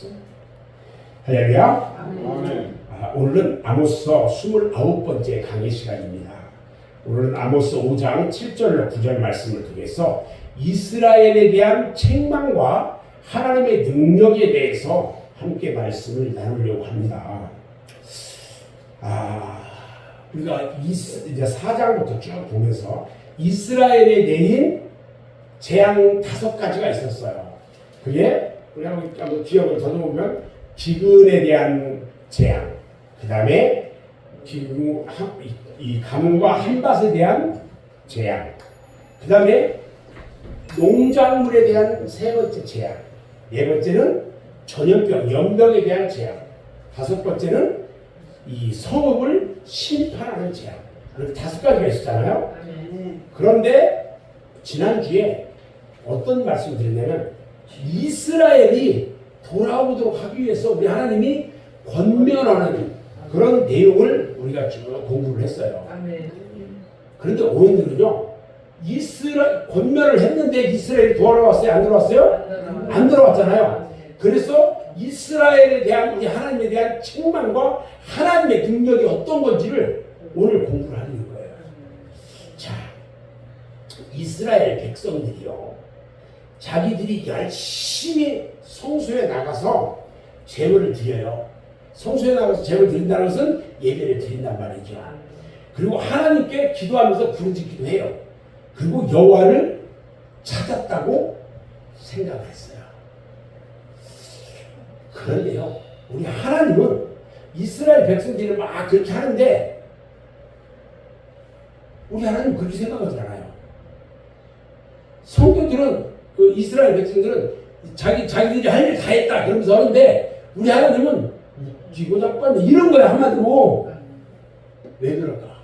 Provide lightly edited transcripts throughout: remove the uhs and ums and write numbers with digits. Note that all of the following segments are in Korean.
주옵소서. 할렐루야. 아멘. 오늘은 아모스서 29번째 강의 시간입니다. 오늘은 아모스 5장 7절로 9절 말씀을 통해서 이스라엘에 대한 책망과 하나님의 능력에 대해서 함께 말씀을 나누려고 합니다. 우리가 이제 4장부터 쭉 보면서 이스라엘에 내린 재앙 5가지가 있었어요. 그게 우리 한번 기억을 더듬으면 기근에 대한 재앙, 그 다음에 이 가뭄과 한밭에 대한 재앙, 그 다음에 농작물에 대한 세 번째 재앙, 네 번째는 전염병, 연병에 대한 재앙, 다섯 번째는 이 성읍을 심판하는 재앙. 이렇게 5가지가 있었잖아요. 그런데 지난주에 어떤 말씀을 드렸냐면 이스라엘이 돌아오도록 하기 위해서 우리 하나님이 권면하는 그런 내용을 우리가 쭉 공부를 했어요. 그런데 오늘은요, 권면을 했는데 이스라엘이 돌아왔어요? 안 돌아왔어요? 안 돌아왔잖아요. 그래서 이스라엘에 대한 우리 하나님에 대한 책망과 하나님의 능력이 어떤 건지를 오늘 공부를 하는 거예요. 자, 이스라엘 백성들이요, 자기들이 열심히 성소에 나가서 제물을 드려요. 성소에 나가서 제물을 드린다는 것은 예배를 드린단 말이죠. 그리고 하나님께 기도하면서 부르짖기도 해요. 그리고 여호와를 찾았다고 생각을 했어요. 그런데요, 우리 하나님은 이스라엘 백성들이 막 그렇게 하는데 우리 하나님 그렇게 생각하지 않아요. 성도들은, 그 이스라엘 백성들은 자기들이 할 일 다 했다 그러면서 하는데 우리 하나님은 쥐고 잡았네 이런 거야, 한마디로. 왜 그럴까?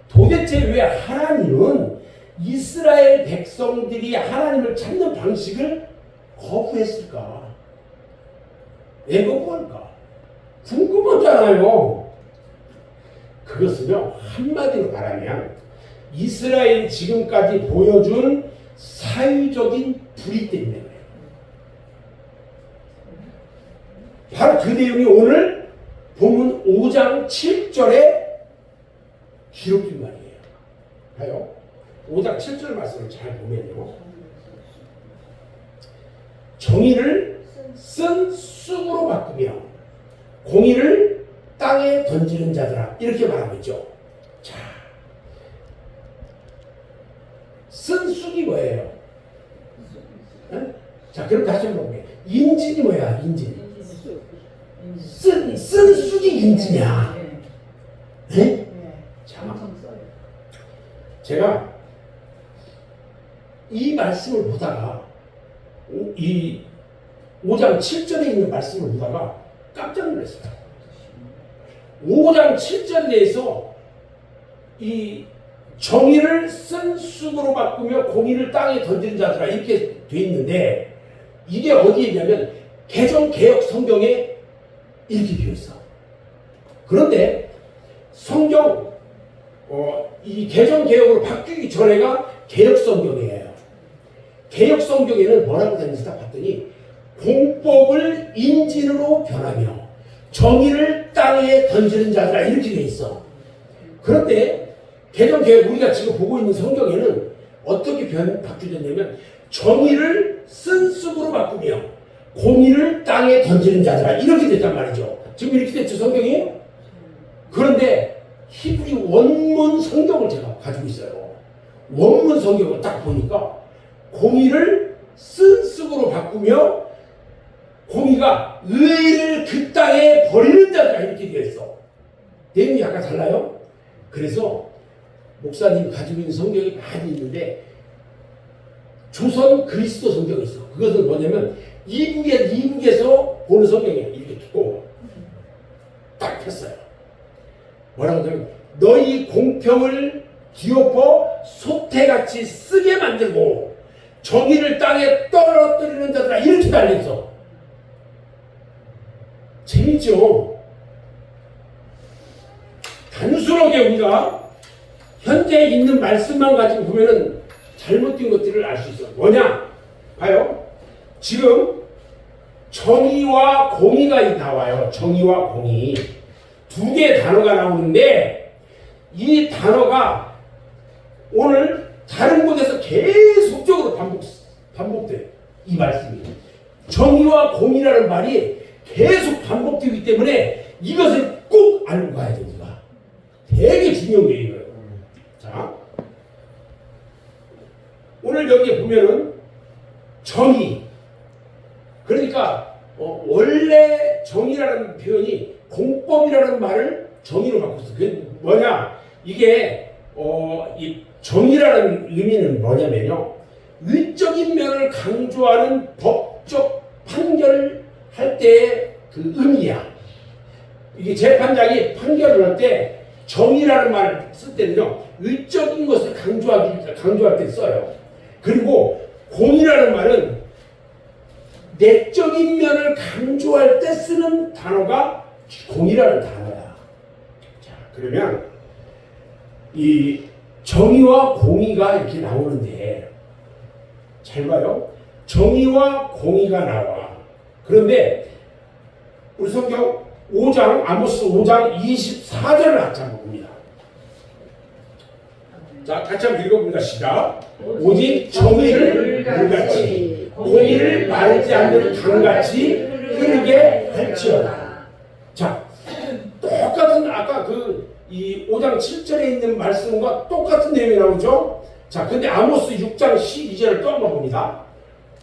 도대체 왜 하나님은 이스라엘 백성들이 하나님을 찾는 방식을 거부했을까? 왜 거부할까? 궁금하잖아요. 그것은요, 한마디로 말하면 이스라엘이 지금까지 보여준 사회적인 불의 때문에 그래요. 바로 그 내용이 오늘 본문 5장 7절에 기록된 말이에요. 봐요. 5장 7절 말씀을 잘 보면요, 정의를 쓴 쑥으로 바꾸며 공의를 땅에 던지는 자들아, 이렇게 말하고 있죠. 자, 쓴 쑥이 뭐예요? 네? 자, 그럼 다시 한번 볼게요. 인진이 뭐야? 인진. 쓴 쑥이 인진이야. 네? 자, 제가 이 말씀을 보다가 이 5장 7절에 있는 말씀을 보다가 깜짝 놀랐어요. 5장 7절에 대해서 이 정의를 쓴 쑥으로 바꾸며 공의를 땅에 던지는 자들아, 이렇게 돼 있는데 이게 어디에 있냐면 개정개혁 성경에 이렇게 되어 있어. 그런데 성경 이 개정개혁으로 바뀌기 전에가 개혁 성경이에요. 개혁 성경에는 뭐라고 되는지 딱 봤더니 공법을 인진으로 변하며 정의를 땅에 던지는 자들아, 이렇게 돼 있어. 그런데 개정개혁, 우리가 지금 보고 있는 성경에는 어떻게 바뀌어졌냐면 정의를 쓴 쑥으로 바꾸며 공의를 땅에 던지는 자들아, 이렇게 됐단 말이죠. 지금 이렇게 됐죠, 성경이? 그런데 히브리 원문 성경을 제가 가지고 있어요. 원문 성경을 딱 보니까 공의를 쓴 쑥으로 바꾸며 공의가 의를 그 땅에 버리는 자들아, 이렇게 되어 있어. 내용이 약간 달라요. 그래서 목사님 가지고 있는 성경이 많이 있는데 조선 그리스도 성경이 있어. 그것은 뭐냐면 이북에서 보는 성경이에요. 이렇게 두꺼워. 딱 폈어요. 뭐라고 하냐면 너희 공평을 뒤엎어 소태같이 쓰게 만들고 정의를 땅에 떨어뜨리는 자들아, 이렇게 달려있어. 재밌죠? 단순하게 우리가 현재 있는 말씀만 가지고 보면은 잘못된 것들을 알 수 있어. 뭐냐? 봐요. 지금 정의와 공의가 나와요. 정의와 공의. 두 개의 단어가 나오는데 이 단어가 오늘 다른 곳에서 계속적으로 반복돼요. 이 말씀이. 정의와 공의라는 말이 계속 반복되기 때문에 이것을 꼭 알고 가야 됩니다. 되게 중요한 게 이거예요. 자, 오늘 여기에 보면은 정의. 그러니까 원래 정의라는 표현이 공법이라는 말을 정의로 바꿨어. 그게 뭐냐? 이게 이 정의라는 의미는 뭐냐면요. 위적인 면을 강조하는 법적 판결할 때의 그 의미야. 이게 재판장이 판결을 할 때 정의라는 말을 쓸 때는요. 위적인 것을 강조할 때 써요. 그리고 공이라는 말은 내적인 면을 강조할 때 쓰는 단어가 공이라는 단어야. 자, 그러면 이 정의와 공의가 이렇게 나오는데 잘 봐요. 정의와 공의가 나와. 그런데 우리 성경 5장 아모스 5장 24절을 같이 한번 봅니다. 자, 같이 한번 읽어봅니다. 시작. 오직 정의를 물같이 공의를 마르지 않는 강같이 흐르게 할지어다. 자, 똑같은 아까 이 5장 7절에 있는 말씀과 똑같은 내용이 나오죠. 자, 근데 아모스 6장 12절을 또 한번 봅니다.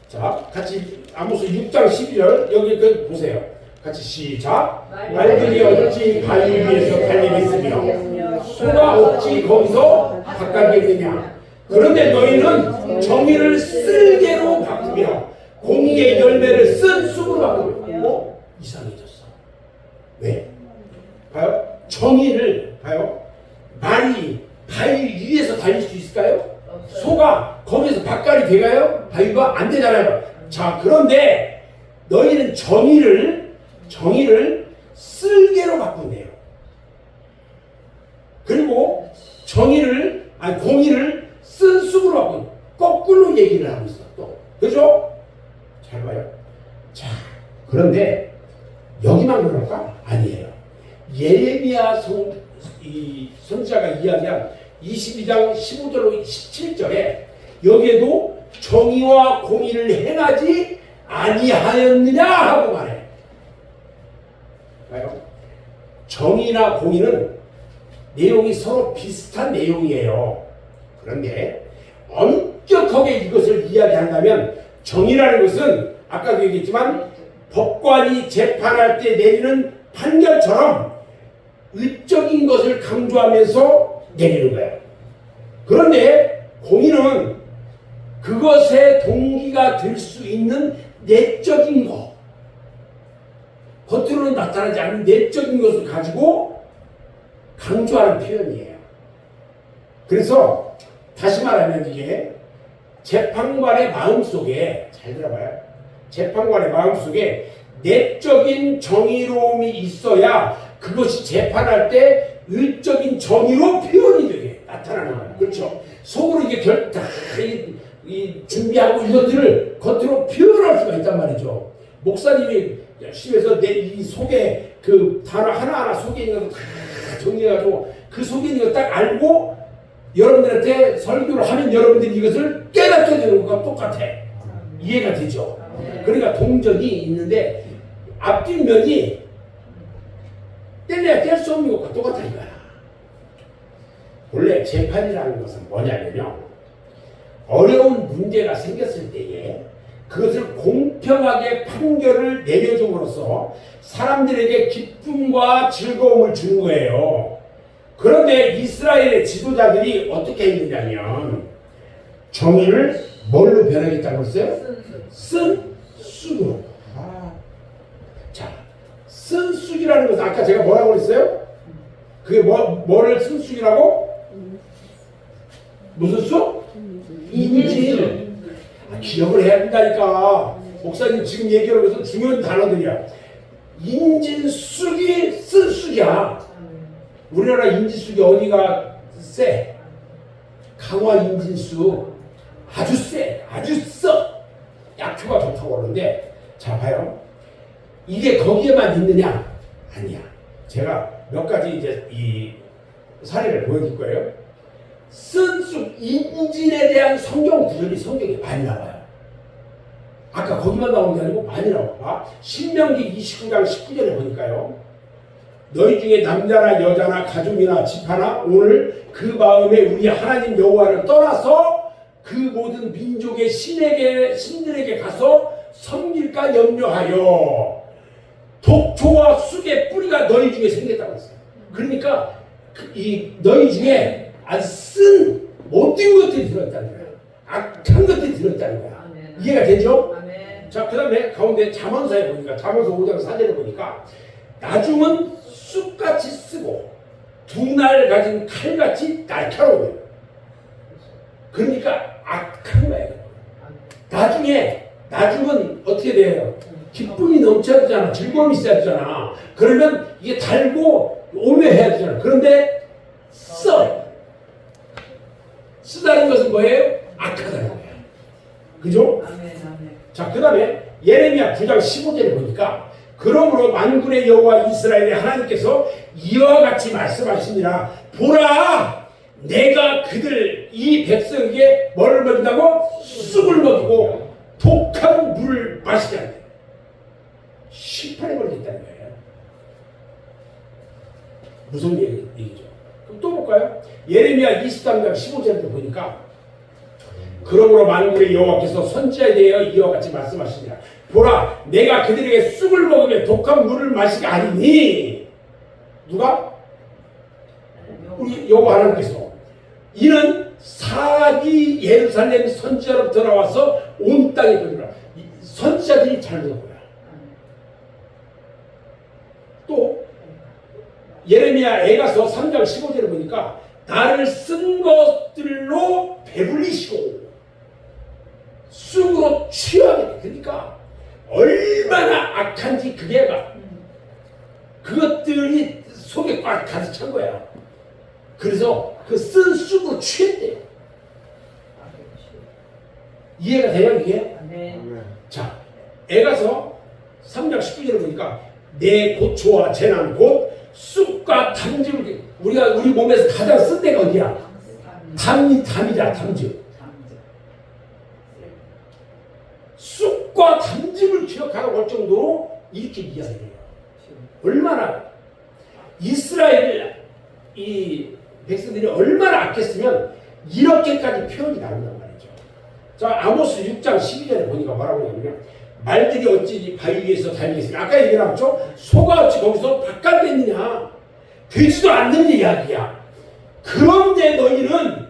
자, 같이 아모스 6장 12절 여기 보세요. 같이 시작. 말들이 어찌 바위 위에서 달리겠으며 소가 어찌 거기서 바깥겠느냐. 그런데 너희는 정의를 쓸개로 바꾸며 공의의 열매를 쓴 쑥으로 바꾸며 이상해졌어. 왜? 봐요. 정의를 봐요. 말이 바위 위에서 달릴 수 있을까요? 소가 거기서 바깥이 돼가요? 바위가 안 되잖아요. 자, 그런데 너희는 정의를 쓸개로 바꾼대요. 그리고 공의를 쓴 쑥으로 바꾼 거꾸로 얘기를 하고 있어. 또 그죠? 잘 봐요. 자, 그런데 여기만 그럴까? 아니에요. 예레미야 선지자가 이야기한 22장 15절로 17절에 여기에도 정의와 공의를 행하지 아니하였느냐 하고 말해. 봐요. 정의나 공의는 내용이 서로 비슷한 내용이에요. 그런데 엄격하게 이것을 이야기한다면 정의라는 것은 아까도 얘기했지만 법관이 재판할 때 내리는 판결처럼 의적인 것을 강조하면서 내리는 거예요. 그런데 공의는 그것의 동기가 될 수 있는 내적인 것, 겉으로는 나타나지 않는 내적인 것을 가지고 강조하는 표현이에요. 그래서 다시 말하면 이게 재판관의 마음속에, 잘 들어봐요. 재판관의 마음속에 내적인 정의로움이 있어야 그것이 재판할 때 의적인 정의로 표현이 되게 나타나는 거예요. 그렇죠? 속으로 이게 준비하고 이것들을 겉으로 표현할 수가 있단 말이죠. 목사님이 열심히 해서 이 속에 그 단어 하나하나 속에 있는 거 다 정리해가지고 그 속에 있는 거 딱 알고 여러분들한테 설교를 하면 여러분들이 이것을 깨닫게 되는 것과 똑같아. 이해가 되죠? 그러니까 동전이 있는데 앞뒷면이 뗄래야 뗄 수 없는 것과 똑같아 이거야. 원래 재판이라는 것은 뭐냐면요. 어려운 문제가 생겼을 때에 그것을 공평하게 판결을 내려줌으로써 사람들에게 기쁨과 즐거움을 주는 거예요. 그런데 이스라엘의 지도자들이 어떻게 했느냐면 정의를 뭘로 변하겠다고 했어요? 쓴 쑥으로. 자, 쓴 쑥이라는 것은 아까 제가 뭐라고 그랬어요? 그게 뭐를 쓴 쑥이라고? 무슨 쑥? 인질. 기억을 해야 된다니까. 목사님 지금 얘기하는 것은 중요한 단어들이야. 인진쑥이 쓴 쑥이야. 우리나라 인진쑥이 어디가 세? 강화 인진쑥 아주 세, 아주 써. 약효가 좋다고 그러는데, 자 봐요. 이게 거기에만 있느냐? 아니야. 제가 몇 가지 이제 이 사례를 보여줄 거예요. 쓴쑥 인질에 대한 성경 구절이 성경에 많이 나와요. 아까 거기만 나온 게 아니고 많이 나와. 신명기 29장 19절에 보니까요. 너희 중에 남자나 여자나 가족이나 집하나 오늘 그 마음에 우리 하나님 여호와를 떠나서 그 모든 민족의 신들에게 가서 섬길까 염려하여 독초와 쑥의 뿌리가 너희 중에 생겼다고 했어요. 그러니까 이 너희 중에 아주 쓴 못된 것들이 들어있다는 거야. 악한 것들이 들어있다는 거야. 이해가 되죠? 자, 그 다음에 가운데 잠언서에 보니까 잠언서 5장 4절에 보니까 나중은 쑥같이 쓰고 두 날 가진 칼같이 날카로워요. 그러니까 악한 거예요. 나중은 어떻게 돼요? 기쁨이 넘쳐야 되잖아. 즐거움이 있어야 되잖아. 그러면 이게 달고 오묘해야 되잖아. 그런데 쓰다는 것은 뭐예요? 악하다는 거예요. 그죠? 자, 그 다음에 예레미야 9장 15절에 보니까 그러므로 만군의 여호와 이스라엘의 하나님께서 이와 같이 말씀하시니라. 보라, 내가 그들 이 백성에게 뭐를 먹인다고? 쑥을 먹이고 독한 물을 마시게 한다. 심판에 걸리겠다는 거예요. 무슨 얘기죠? 그럼 또 볼까요? 예레미야 23장 15절에 보니까 그러므로 만군의 여호와께서 선지자에 대하여 이와 같이 말씀하시니라. 보라, 내가 그들에게 쑥을 먹으며 독한 물을 마시게 하리니. 누가? 우리 여호와 하나님께서. 이는 사기 예루살렘 선지자로부터 나와서 온 땅에 보니라. 선지자들이 잘못한 거야. 또 예레미야 에가서 3장 15절에 보니까 나를 쓴 것들로 배불리시고 쑥으로 취하게 돼. 그러니까 얼마나 악한지 그게 막 그것들이 속에 꽉 가득 찬 거야. 그래서 그 쓴 쑥으로 취했대요. 이해가 돼요 이게? 자, 에가서 3장 19절에 보니까 내 고초와 재난 곧 쑥과 담즙을 우리 몸에서 가장 쓴 데가 어디야? 담이다. 담즙. 쑥과 담즙을 기억하라고 할 정도로 이렇게 이야기해요. 얼마나 이스라엘 이 백성들이 얼마나 악했으면 이렇게까지 표현이 나온단 말이죠. 자, 아모스 6장 12절에 보니까 뭐라고 하냐면 말들이 어찌 바위 위에서 달리겠으며 아까 얘기 나왔죠? 소가 어찌 거기서 바깥됐느냐. 되지도 않는 이야기야. 그런데 너희는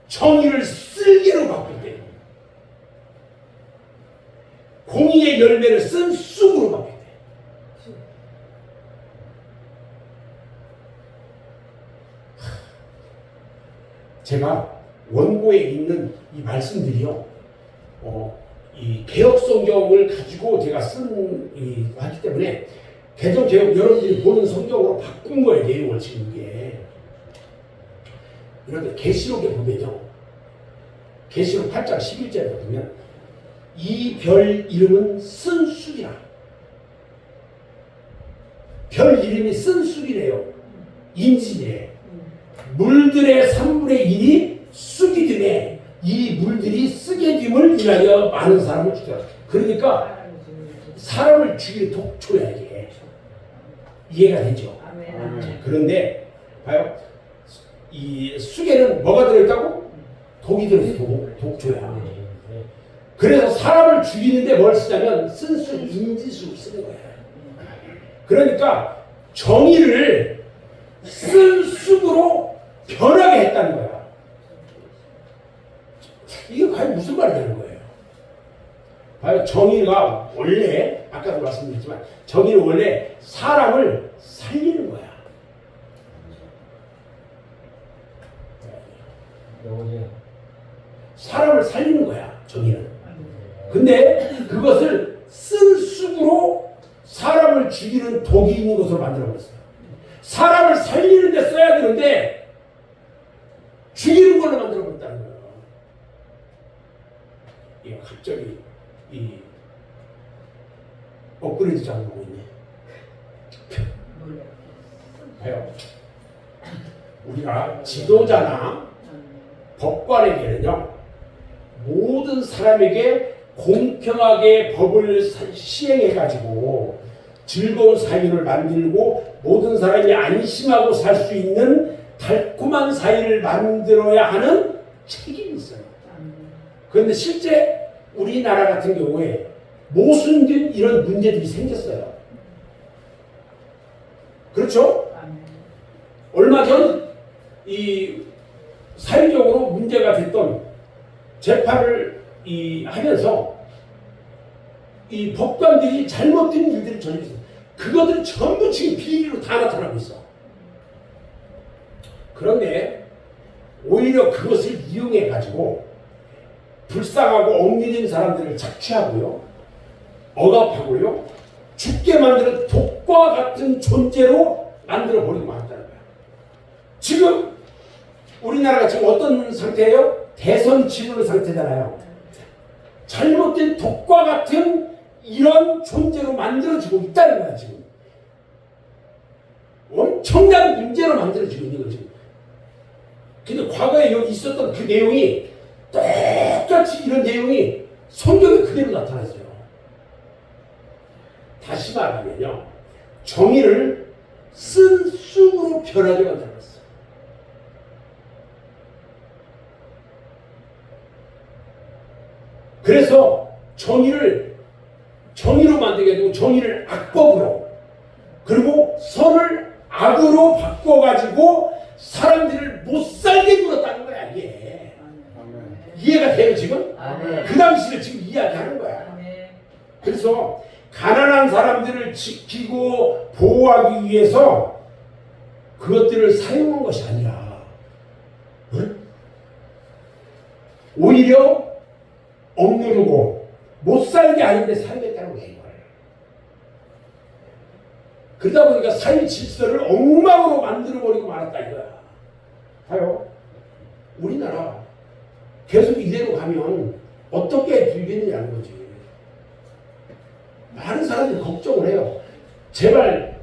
정의를 쓸개로 바꿀 때 공의의 열매를 쓴 쑥으로 바꿀 때 제가 원고에 있는 이 말씀들이요, 이 개혁 성경을 가지고 제가 하기 때문에 개정 개혁 여러분들이 보는 성경으로 바꾼 거예요. 내용을 지금 이게 이런데 계시록에 보면요, 계시록 8장 11절에 보면 이 별 이름은 쓴 쑥이라. 별 이름이 쓴 쑥이래요. 인진이래. 물들의 3분의 1이 쑥이 되네. 이 물들이 쓰게 됨을 위하여 많은 사람을 죽여라. 그러니까 사람을 죽이는 독초야 이게. 이해가 되죠? 그런데 봐요. 이 쑥에는 뭐가 들어있다고? 독이 들어있어. 독초야. 그래서 사람을 죽이는데 뭘 쓰냐면 쓴쑥, 인지쑥 쓰는 거야. 그러니까 정의를 쓴 쑥으로 변하게 했다는 거야. 이게 과연 무슨 말이 되는 거예요? 봐요. 정의가 원래 아까도 말씀드렸지만 정의는 원래 사람을 살리는 거야. 사람을 살리는 거야. 정의는. 근데 그것을 쓴 쑥으로 사람을 죽이는 독이 있는 것으로 만들어버렸어요. 사람을 살리는 데 써야 되는데 죽이는 걸로 만들어버렸다는 거예요. 이게 갑자기 업그레이드 장보고 있네. 봐요. 우리가 지도자나 법관에게는요, 모든 사람에게 공평하게 법을 시행해가지고 즐거운 사회를 만들고 모든 사람이 안심하고 살 수 있는 달콤한 사회를 만들어야 하는 책임이 있어요. 그런데 실제 우리나라 같은 경우에 모순된 이런 문제들이 생겼어요. 그렇죠? 얼마 전 이 사회적으로 문제가 됐던 재판을 하면서 이 법관들이 잘못된 일들을 저질렀어요. 그것들은 전부 지금 비리로 다 나타나고 있어. 그런데 오히려 그것을 이용해 가지고 불쌍하고 억울한 사람들을 착취하고요, 억압하고요, 죽게 만드는 독과 같은 존재로 만들어 버리고 말았다는 거야. 지금 우리나라가 지금 어떤 상태예요? 대선 치르는 상태잖아요. 잘못된 독과 같은 이런 존재로 만들어지고 있다는 거야. 지금 엄청난 문제로 만들어지고 있는 거죠. 근데 과거에 여기 있었던 그 내용이 똑같이 이런 내용이 성경에 그대로 나타났어요. 다시 말하면요, 정의를 쓴 쑥으로 변하게 만들었어요. 그래서 정의로 만들게 되고 정의를 악법으로, 그리고 선을 악으로 바꿔가지고 사람들을 못 살게 굴었다는 거야, 이게. 아멘. 이해가 돼요, 지금? 아멘. 그 당시를 지금 이야기하는 거야. 아멘. 그래서 가난한 사람들을 지키고 보호하기 위해서 그것들을 사용한 것이 아니라, 응? 오히려 억누르고 못 살게 하는데 사용했다는 거예요. 이걸. 그러다 보니까 사회 질서를 엉망으로 만들어버리고 말았다 이거야. 봐요. 우리나라 계속 이대로 가면 어떻게 되겠느냐는 거지. 많은 사람들이 걱정을 해요. 제발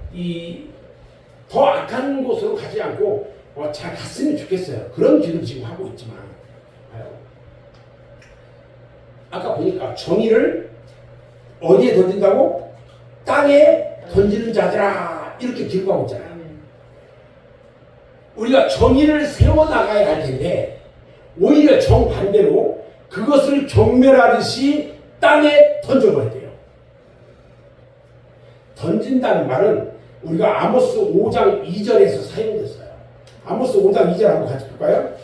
더 악한 곳으로 가지 않고 잘 갔으면 좋겠어요. 그런 기도를 지금 하고 있지만, 봐요. 아까 보니까 정의를 어디에 던진다고? 땅에 던지는 자들아, 이렇게 기록하고 있잖아요. 우리가 정의를 세워나가야 할 텐데 오히려 정반대로 그것을 경멸하듯이 땅에 던져버렸대요. 던진다는 말은 우리가 아모스 5장 2절에서 사용됐어요. 아모스 5장 2절 한번 같이 볼까요?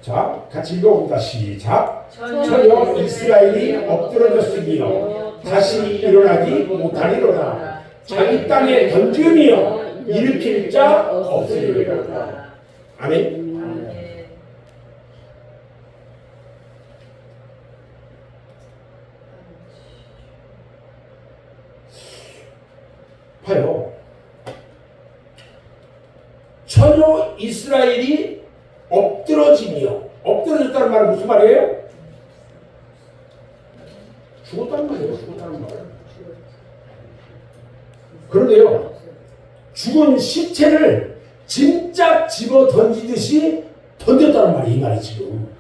자, 같이 읽어봅니다. 시작. 전혀 이스라엘이 엎드러졌으며 다시 일어나지 못하리로다. 자기 땅에 던지며 일으킬 자 없으리로다. 아멘. 봐요. 전혀 이스라엘이 엎드러졌다는 말은 무슨 말이에요? 죽었다는 말이에요. 죽었다는 말. 그런데요, 죽은 시체를 진짜 집어 던지듯이 던졌다는 말이에요. 이 말이 지금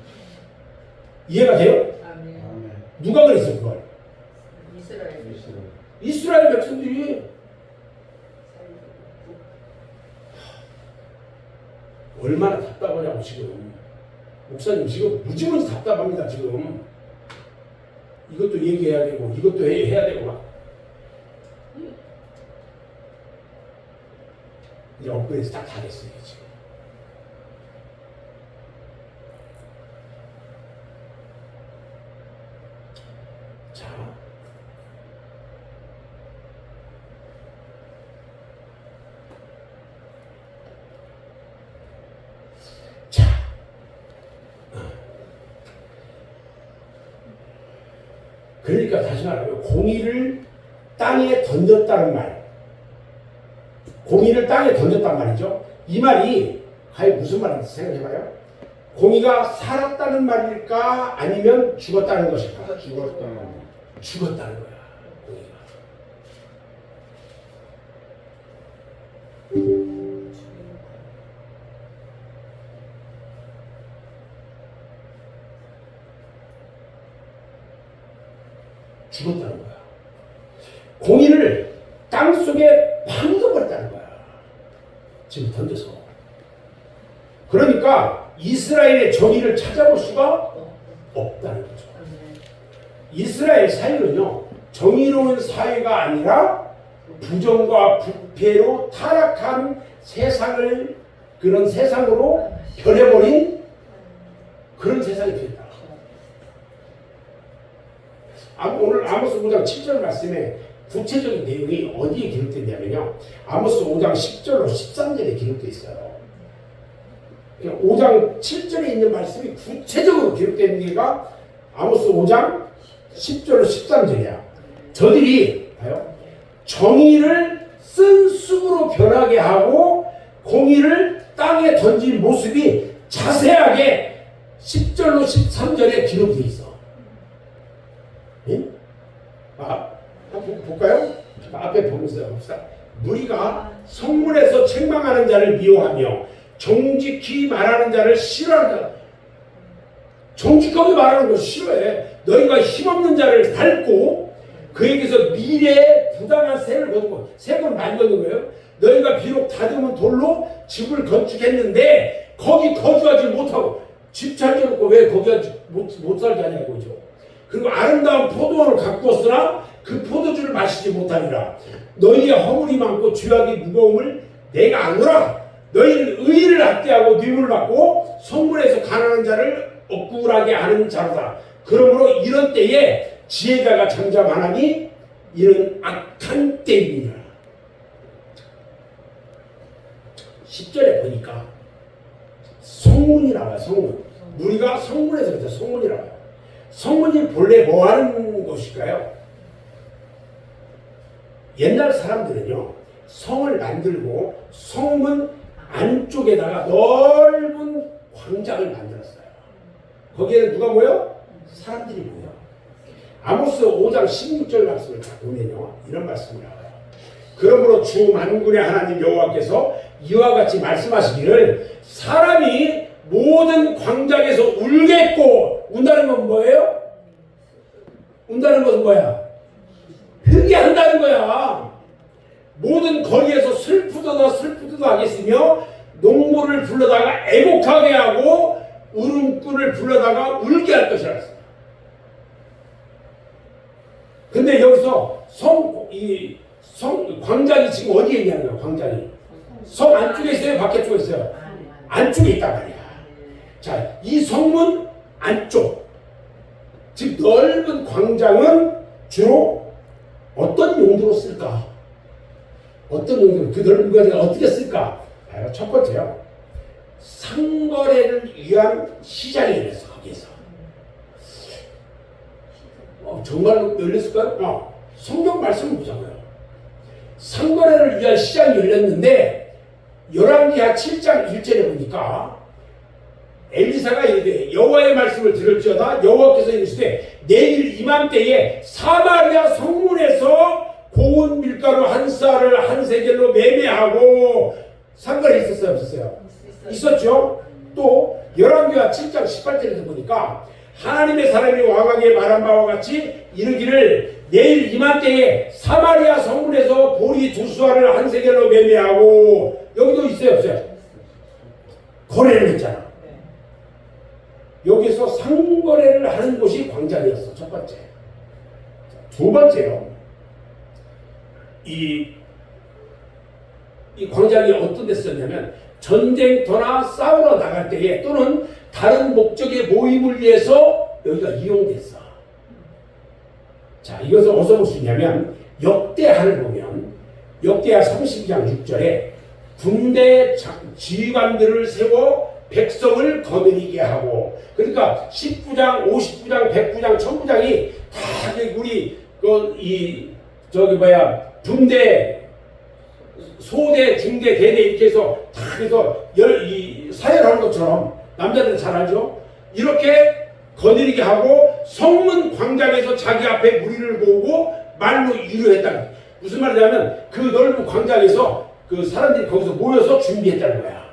이해가 돼요? 아멘. 누가 그랬어 그걸? 이스라엘 백성들이. 얼마나 답답하냐고 지금. 목사님 지금 무지무지 답답합니다 지금. 이것도 얘기해야 되고 이것도 해야 되고 막. 이제 업그레이드 다 됐어요 지금. 자, 그러니까 다시 말하면 공의를 땅에 던졌다는 말, 공의를 땅에 던졌단 말이죠. 이 말이 과연 무슨 말인지 생각해봐요. 공의가 살았다는 말일까 아니면 죽었다는 것일까? 죽었다는 거야. 공의가. 죽었다는 거야. 공의를 땅속에 파묻어버렸다는 거야. 지금 던져서. 그러니까 이스라엘의 정의를 찾아볼 수가 없다는 거죠. 이스라엘 사회는요, 정의로운 사회가 아니라 부정과 부패로 타락한 세상을, 그런 세상으로 변해버린 그런 세상이 됐다. 오늘 아모스 5장 7절 말씀에 구체적인 내용이 어디에 기록됐냐면요, 아모스 5장 10절로 13절에 기록되어 있어요. 5장 7절에 있는 말씀이 구체적으로 기록된 게가 아모스 5장 10절로 13절이야. 저들이 봐요, 정의를 쓴 쑥으로 변하게 하고 공의를 땅에 던진 모습이 자세하게 10절로 13절에 기록되어 있어. 응? 한번 볼까요? 앞에 보면서 봅시다. 무리가 성문에서 책망하는 자를 미워하며 정직히 말하는 자를 싫어한다. 정직하게 말하는 거 싫어해. 너희가 힘없는 자를 밟고 그에게서 미래에 부당한 세를 거두고, 세금을 많이 걷는 거예요. 너희가 비록 다듬은 돌로 집을 건축했는데 거기 거주하지 못하고, 집 잘 지어놓고 왜 거기 못 살게 하냐고 그죠. 그리고 아름다운 포도원을 가꾸었으나 그 포도주를 마시지 못하리라. 너희의 허물이 많고 죄악의 무거움을 내가 아노라. 너희는 의의를 학대하고 뇌물을 받고 성문에서 가난한 자를 억울하게 하는 자로다. 그러므로 이런 때에 지혜자가 잠잠하나니 이는 악한 때입니다. 10절에 보니까 성문이 나와요. 성문. 우리가 성문에서 그때 성문이 나와요. 성문이 본래 뭐 하는 곳일까요? 옛날 사람들은요, 성을 만들고 성문 안쪽에다가 넓은 광장을 만들었어요. 거기에는 누가 모여? 사람들이 모여. 아모스 5장 16절 말씀을 보면요, 이런 말씀이 나와요. 그러므로 주 만군의 하나님 여호와께서 이와 같이 말씀하시기를, 사람이 모든 광장에서 울겠고, 운다는 건 뭐예요? 운다는 것은 뭐야? 회개한다는 거야. 모든 거리에서 슬프도다 하겠으며 농부를 불러다가 애곡하게 하고 울음꾼을 불러다가 울게 할 것이라 했어요. 근데 여기서 광장이 지금 어디에 있냐는 거야. 광장이 성 안쪽에 있어요? 밖에 쪽에 있어요? 안쪽에 있단 말이야. 자, 이 성문 안쪽, 즉 넓은 광장은 주로 어떤 용도로 쓸까? 어떤 용도로, 그 넓은 광장을 어떻게 쓸까? 첫 번째요, 상거래를 위한 시장이 열렸어. 거기에서 정말로 열렸을까요? 성경 말씀을 보자고요. 상거래를 위한 시장이 열렸는데 열왕기하 7장 1절에 보니까 엘리사가 이르되 여호와의 말씀을 들을지어다 여호와께서 이르시되 내일 이맘때에 사마리아 성문에서 고운 밀가루 한 쌀을 한 세겔로 매매하고 상거래 있었어요? 없었어요? 있었죠. 또 열왕기하 7장 18절에서 보니까 하나님의 사람이 왕에게 말한 바와 같이 이르기를 내일 이맘때에 사마리아 성문에서 보리 2수알을 한 세겔로 매매하고, 여기도 있어요? 없어요? 거래를 했잖아. 여기서 상거래를 하는 곳이 광장이었어. 첫 번째. 두 번째요, 이 광장이 어떤 데 썼냐면 전쟁터나 싸우러 나갈 때에 또는 다른 목적의 모임을 위해서 여기가 이용됐어. 자, 이것을 어디서 볼 수 있냐면 역대하를 보면 역대하 32장 6절에 군대 지휘관들을 세워 백성을 거느리게 하고, 그러니까 10부장, 50부장, 100부장, 1000부장이 다 우리 분대, 소대, 중대, 대대 이렇게 해서 다 해서 사열하는 것처럼, 남자들은 잘 알죠? 이렇게 거느리게 하고 성문 광장에서 자기 앞에 무리를 모으고 말로 위로했다. 무슨 말이냐면 그 넓은 광장에서 그 사람들이 거기서 모여서 준비했다는 거야.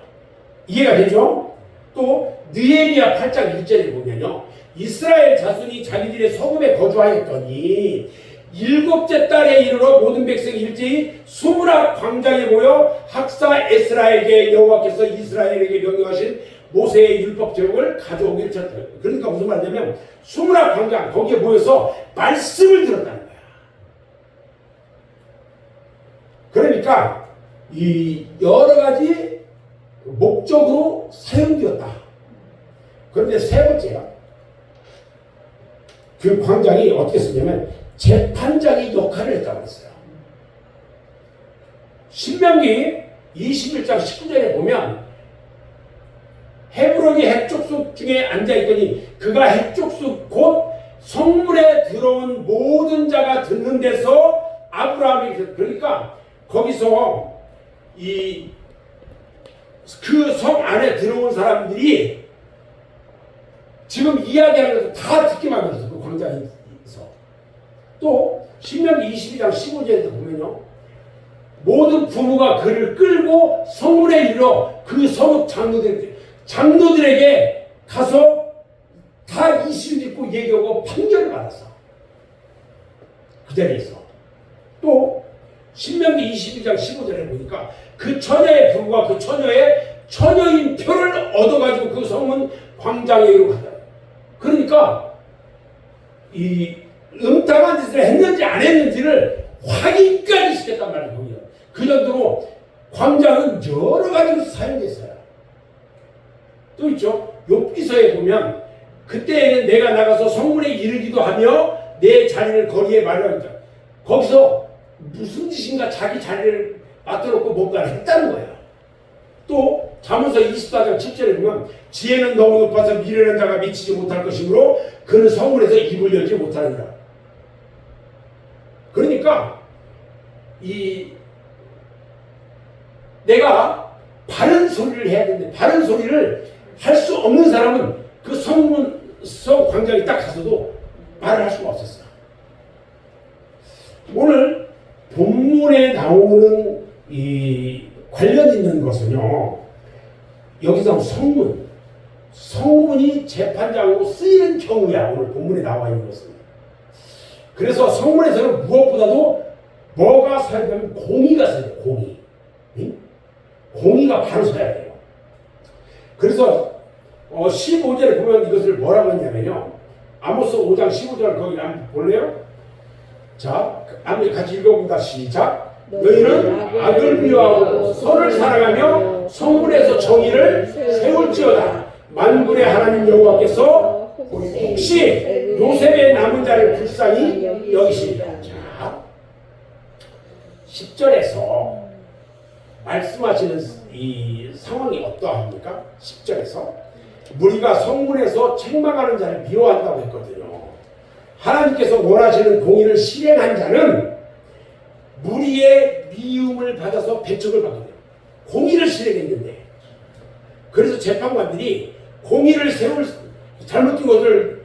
이해가 되죠? 또 느헤미야 8장 1절에 보면요, 이스라엘 자손이 자기들의 성읍에 거주하였더니 7째 달에 이르러 모든 백성이 일제히 수므라 광장에 모여 학사 에스라에게 여호와께서 이스라엘에게 명령하신 모세의 율법 제목을 가져오기를 쳤다. 그러니까 무슨 말이냐면 수므라 광장 거기에 모여서 말씀을 들었다는 거야. 그러니까 이 여러 가지 목적으로 사용되었다. 그런데 세 번째가 그 광장이 어떻게 쓰냐면 재판장의 역할을 했다고 했어요. 신명기 21장 19절에 보면 헤브론이 핵족속 중에 앉아있더니 그가 핵족속 곧 성문에 들어온 모든 자가 듣는 데서 아브라함이 그러니까 거기서 그 성 안에 들어온 사람들이 지금 이야기하는 것을 다 듣기만 했어. 그 광장에서. 또 신명기 22장 15절에도 보면요. 모든 부모가 그를 끌고 성문에 이르러 그 성읍 장로들에게 가서 다 이시를 듣고 얘기하고 판결을 받았어. 그 자리에서. 또 신명기 22장 15절에 보니까 그 처녀의 부부가 그 처녀의 처녀인 표를 얻어가지고 그 성문 광장에 이르러 갔다. 그러니까 이 음탕한 짓을 했는지 안 했는지를 확인까지 시켰단 말이에요. 그 정도로 광장은 여러 가지로 사용됐어요. 또 있죠. 욥기서에 보면 그때에는 내가 나가서 성문에 이르기도 하며 내 자리를 거리에 마련하자. 거기서 무슨 짓인가 자기 자리를 맡겨놓고 뭔가를 했다는 거예요. 또 잠언서 24장 7절에 보면 지혜는 너무 높아서 미련한 자가 미치지 못할 것이므로 그는 성문에서 입을 열지 못하느니라. 그러니까 내가 바른 소리를 해야 되는데 바른 소리를 할 수 없는 사람은 그 성문 광장에 딱 가서도 말을 할 수가 없었어. 오늘 본문에 나오는 이 관련 있는 것은요. 여기서 성문이 재판장으로 쓰이는 경우야. 오늘 본문에 나와 있는 것은. 그래서 성문에서는 무엇보다도 뭐가 서야 되면 공의가 서야 돼요. 공의. 응? 공의가 바로 서야 돼요. 그래서 15절에 보면 이것을 뭐라고 했냐면요. 아모스 5장 15절 거기 한번 볼래요? 자, 같이 읽어봅니다. 시작. 너희는 악을 미워하고 선을 사랑하며 성문에서 정의를 세울지어다. 만군의 하나님 여호와께서 혹시 요셉의 남은 자를 불쌍히 여기시리라. 자, 10절에서 말씀하시는 이 상황이 어떠합니까? 10절에서 무리가 성문에서 책망하는 자를 미워한다고 했거든요. 하나님께서 원하시는 공의를 실행한 자는 무리의 미움을 받아서 배척을 받거든요. 공의를 실행했는데 그래서 재판관들이 공의를 잘못된 것을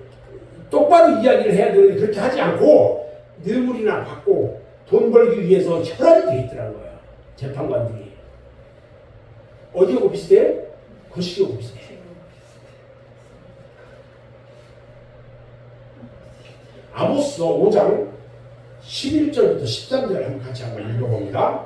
똑바로 이야기를 해야 되는데 그렇게 하지 않고 뇌물이나 받고 돈 벌기 위해서 혈안이 되어 있더라는 거예요. 재판관들이. 어디하고 비슷해요? 거시기하고 비슷해요. 아모스 5장 11절부터 13절 한번 읽어봅니다.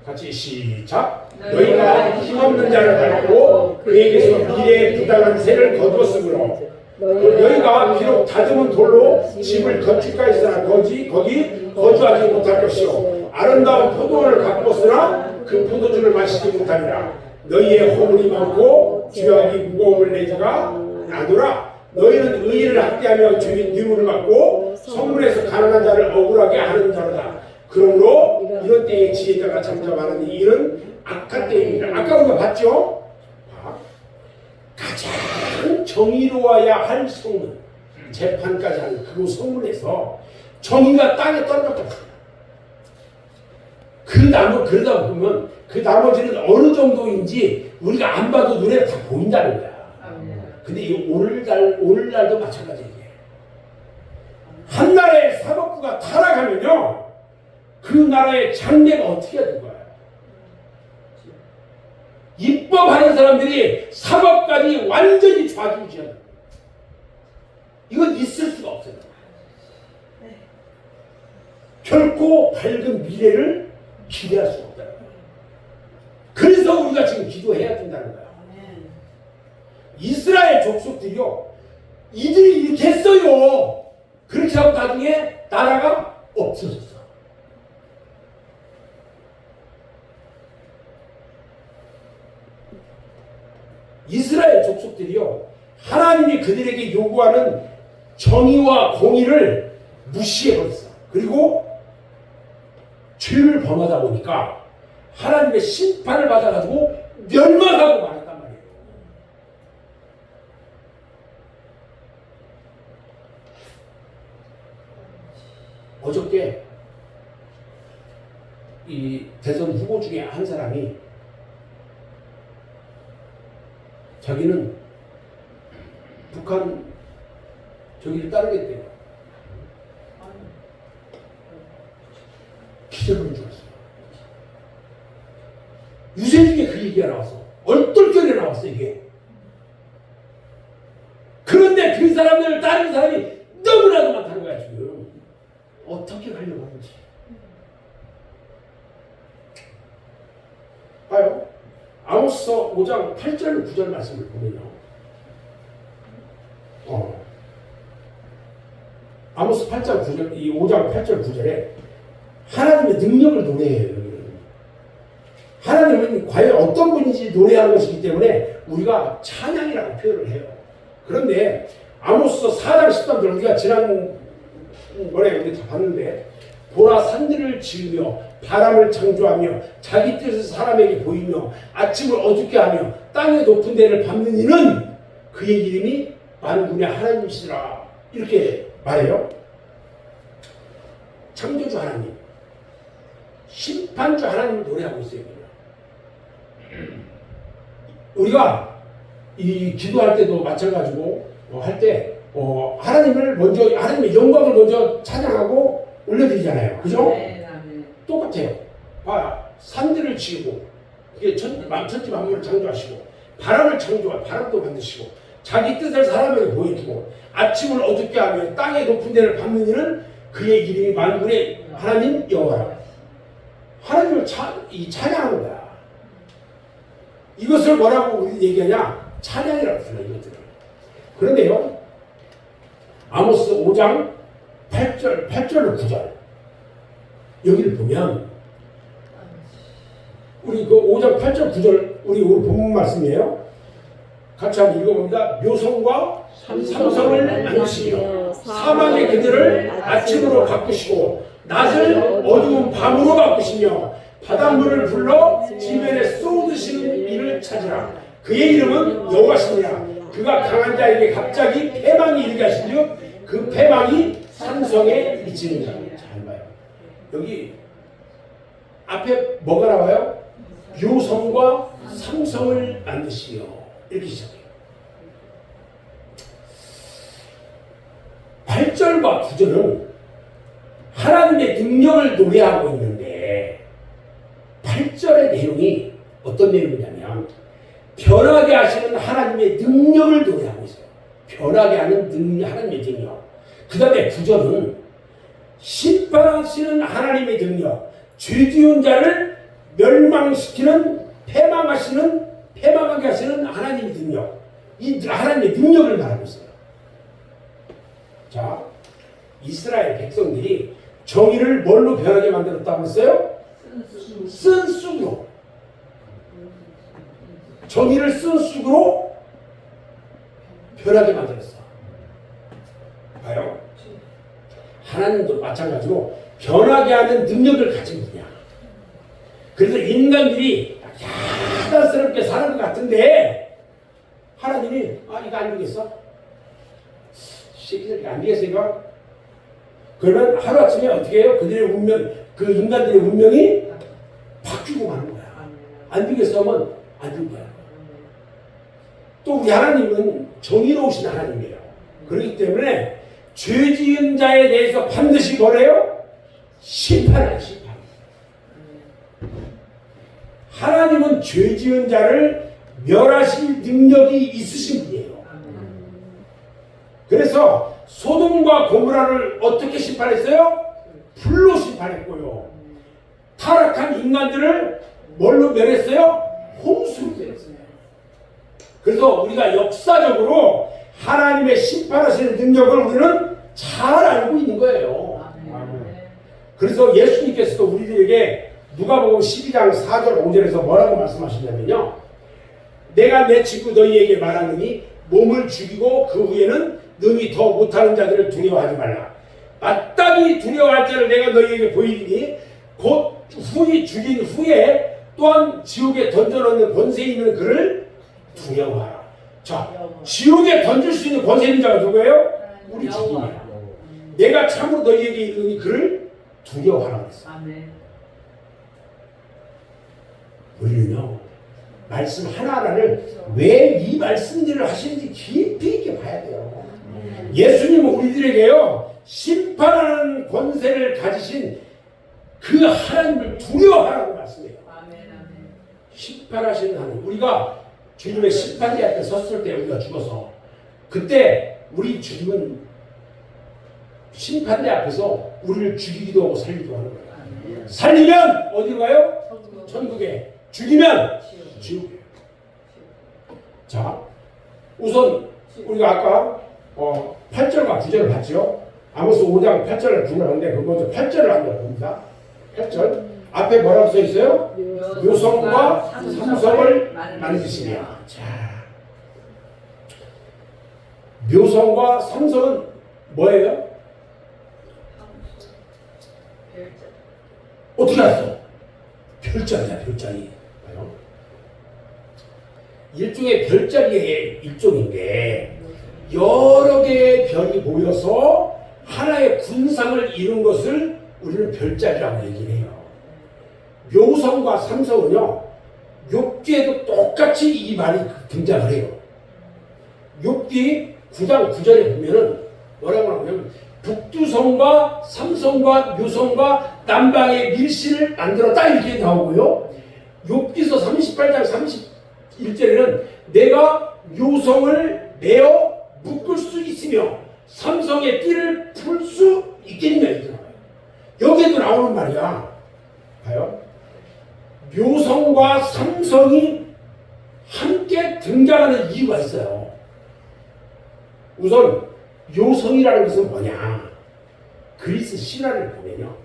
같이 시작. 너희가 힘없는 자를 밟고 그에게서 미래의 부당한 세를 거두었으므로 너희가 비록 다듬은 돌로 집을 건축하였으나 거기 거주하지 못할 것이요 아름다운 포도원을 가꾸었으나 그 포도주를 마시지 못하리라. 너희의 허물이 많고 죄악이 무거움을 내지가 않으라. 너희는 의인을 학대하며 주인 뇌물을 받고 성문에서 가난한 자를 억울하게 하는 자로다. 그러므로 이런 때에 지혜자가 잠잠하느니 이는 악한 때입니다. 아까 우리가 봤죠? 가장 정의로워야 할 성문, 재판까지 하는 그 성문에서 정의가 땅에 떨어졌다. 그러다 보면 그 나머지는 어느 정도인지 우리가 안 봐도 눈에 다 보인다는 거야. 근데 이 오늘날도 마찬가지예요. 한 나라의 사법부가 타락하면요, 그 나라의 장래가 어떻게 될 거야? 입법하는 사람들이 사법까지 완전히 좌지우지한다. 이건 있을 수가 없어요. 결코 밝은 미래를 기대할 수가 없다는 거예요. 그래서 우리가 지금 기도해야 된다는 거예요. 이스라엘 족속들이요, 이들이 이렇게 했어요. 그렇게 하고 나중에 나라가 없어졌어. 이스라엘 족속들이요, 하나님이 그들에게 요구하는 정의와 공의를 무시해버렸어. 그리고 죄를 범하다 보니까 하나님의 심판을 받아가지고 멸망하고 말았단 말이에요. 어저께 이 대선 후보 중에 한 사람이 자기는 북한 저기를 따르겠대요. 기절하는 줄 알았어요. 유세중에 그 얘기가 나왔어. 얼떨결에 나왔어 이게. 그런데 그 사람들을 따르는 사람이 너무나도 많다는 거야 지금. 어떻게 가려고 하는지. 봐요. 아모스서 5장 8절 9절 말씀을 보면요. 아모스 8장 9절, 이 5장 8절 9절에 하나님의 능력을 노래해요. 하나님은 과연 어떤 분인지 노래하는 것이기 때문에 우리가 찬양이라고 표현을 해요. 그런데 아모스서 4장 13절 우리가 지난번에 우리 다 봤는데, 보라 산들을 지으며 바람을 창조하며 자기 뜻을 사람에게 보이며 아침을 어둡게 하며 땅의 높은 데를 밟는 이는 그의 이름이 만군의 하나님이시라, 이렇게 말해요. 창조주 하나님, 심판주 하나님을 노래하고 있어요. 우리가 이 기도할 때도 마찬가지고 할 때 하나님을 먼저, 하나님의 영광을 먼저 찬양하고 올려드리잖아요. 그죠? 네, 네. 똑같아요. 봐, 산들을 지으고 천지 만물을 창조하시고 바람을 창조하고 바람도 만드시고 자기 뜻을 사람에게 보여주고 아침을 어둡게 하며 땅의 높은 데를 밟는 이는 그의 이름이 만군의 하나님 여호와라. 하나님을 찬양하는 거야. 이것을 뭐라고 우리 얘기하냐? 찬양이라고 불러, 이것들을. 그런데요, 아모스 5장 8절 9절 여기를 보면 우리 그 5장 8절 9절 우리 오늘 본문 말씀이에요. 같이 한번 읽어봅니다. 묘성과 삼성을 만드시며 사막의 그들을 아침으로 바꾸시고 낮을 어두운 밤으로 바꾸시며 바닷물을 불러 지면에 쏟으시는 이를 찾으라. 그의 이름은 여호와시니라. 그가 강한 자에게 갑자기 패망이 이르게 하시며 그 패망이 산성에 미치느니라. 잘 봐요. 여기 앞에 뭐가 나와요? 묘성과 삼성을 만드시며, 이렇게 시작해요. 8절과 9절은 하나님의 능력을 노래하고 있는데 8절의 내용이 어떤 내용이냐면 변하게 하시는 하나님의 능력을 노래하고 있어요. 변하게 하는 하나님의 능력. 그 다음에 9절은 심판하시는 하나님의 능력, 죄 지은 자를 멸망시키는 패망하게 하시는 하나님의 능력, 이 하나님의 능력을 말하고 있어요. 자, 이스라엘 백성들이 정의를 뭘로 변하게 만들었다고 했어요? 쓴 쑥으로. 정의를 쓴 쑥으로 변하게 만들었어. 봐요. 하나님도 마찬가지로 변하게 하는 능력을 가진 분이야. 그래서 인간들이 야단스럽게 사는 것 같은데 하나님이 이거 안 되겠어? 새끼들 안 되겠어 이거? 그러면 하루아침에 어떻게 해요? 그들의 운명, 그 인간들의 운명이 바뀌고 마는 거야. 안 되겠어 하면 안 될 거야. 또 우리 하나님은 정의로우신 하나님이에요. 그렇기 때문에 죄 지은 자에 대해서 반드시 뭐래요? 심판을 심판. 하나님은 죄 지은 자를 멸하실 능력이 있으신 분이에요. 그래서 소돔과 고모라를 어떻게 심판했어요? 불로 심판했고요. 타락한 인간들을 뭘로 멸했어요? 홍수로 멸했어요. 그래서 우리가 역사적으로 하나님의 심판하시는 능력을 우리는 잘 알고 있는 거예요. 그래서 예수님께서도 우리들에게 누가복음 12장 4절 5절에서 뭐라고 말씀하시냐면요. 내가 내 친구 너희에게 말하느니 몸을 죽이고 그 후에는 능히 더 못하는 자들을 두려워하지 말라. 마땅히 두려워할 자를 내가 너희에게 보이리니 곧 후이 죽인 후에 또한 지옥에 던져놓는 권세 있는 그를 두려워하라. 자, 지옥에 던질 수 있는 권세 있는 자가 누구예요? 우리 주님이야. 내가 참으로 너희에게 이르니 그를 두려워하라 그랬어. 우리는요, 말씀 하나하나를 왜 이 말씀들을 하시는지 깊이 있게 봐야 돼요. 예수님은 우리들에게요, 심판하는 권세를 가지신 그 하나님을 두려워하라고 말씀해요. 심판하시는 하나님. 우리가 주님의 심판대 앞에 섰을 때 우리가 죽어서 그때 우리 주님은 심판대 앞에서 우리를 죽이기도 하고 살리기도 하는 거예요. 살리면 어디로 가요? 천국에. 죽이면 지옥에. 자, 우선 우리가 아까 8절과 9절을 봤죠. 아모스 5장 8절을 구분하는데 그 먼저 8절을 한번 봅니다. 8절 앞에 뭐라고 써 있어요? 묘성과 삼성을 만드시랴. 자, 묘성과 삼성은 뭐예요? 어떻게 알았어? 별자리야, 별자리. 일종의 별자리의 일종인데 여러 개의 별이 모여서 하나의 군상을 이룬 것을 우리는 별자리라고 얘기를 해요. 묘성과 삼성은요, 욥기에도 똑같이 이 말이 등장을 해요. 욥기 9장 9절에 보면은 뭐라고 하냐면 북두성과 삼성과 묘성과 남방의 밀실을 만들었다 이렇게 나오고요. 욥기서 38장 31절에는 내가 묘성을 내어 묶을 수 있으며 삼성의 띠를 풀 수 있겠느냐 이렇게 나와요. 여기에도 나오는 말이야. 봐요. 묘성과 삼성이 함께 등장하는 이유가 있어요. 우선 묘성이라는 것은 뭐냐? 그리스 신화를 보면요,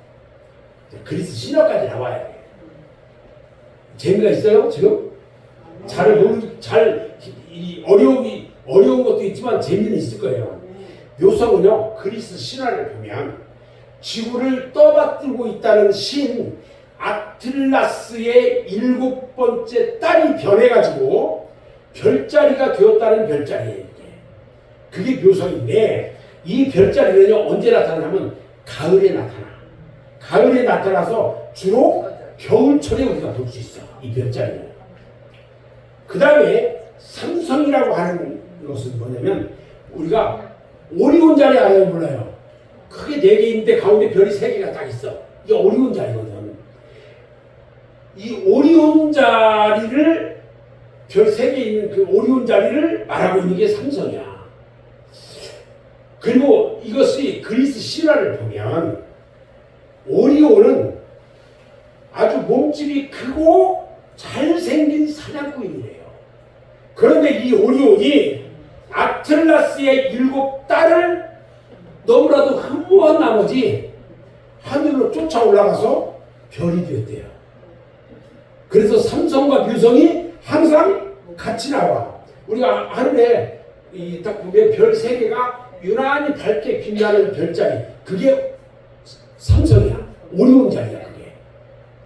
그리스 신화까지 나와야 돼요. 재미가 있어요? 지금? 어려운 것도 있지만 재미는 있을 거예요. 묘성은요, 그리스 신화를 보면 지구를 떠받들고 있다는 신 아틀라스의 7번째 딸이 변해가지고 별자리가 되었다는 별자리예요. 그게 묘성인데 이 별자리는요, 언제 나타나냐면 가을에 나타나. 가을에 나타나서 주로 겨울철에 우리가 볼 수 있어, 이 별자리는. 그 다음에 삼성이라고 하는 것은 뭐냐면 우리가 오리온 자리 알아요, 몰라요? 크게 4개 있는데 가운데 별이 3개가 딱 있어. 이게 오리온 자리거든. 이 오리온 자리를, 별 3개 있는 그 오리온 자리를 말하고 있는 게 삼성이야. 그리고 이것이 그리스 신화를 보면 오리온은 아주 몸집이 크고 잘생긴 사냥꾼이래요. 그런데 이 오리온이 아틀라스의 7딸을 너무나도 흠모한 나머지 하늘로 쫓아 올라가서 별이 되었대요. 그래서 삼성과 묘성이 항상 같이 나와. 우리가 하늘에 딱 보면 별 3개가 유난히 밝게 빛나는 별자리, 그게 삼성이야. 오리온 자리야. 그게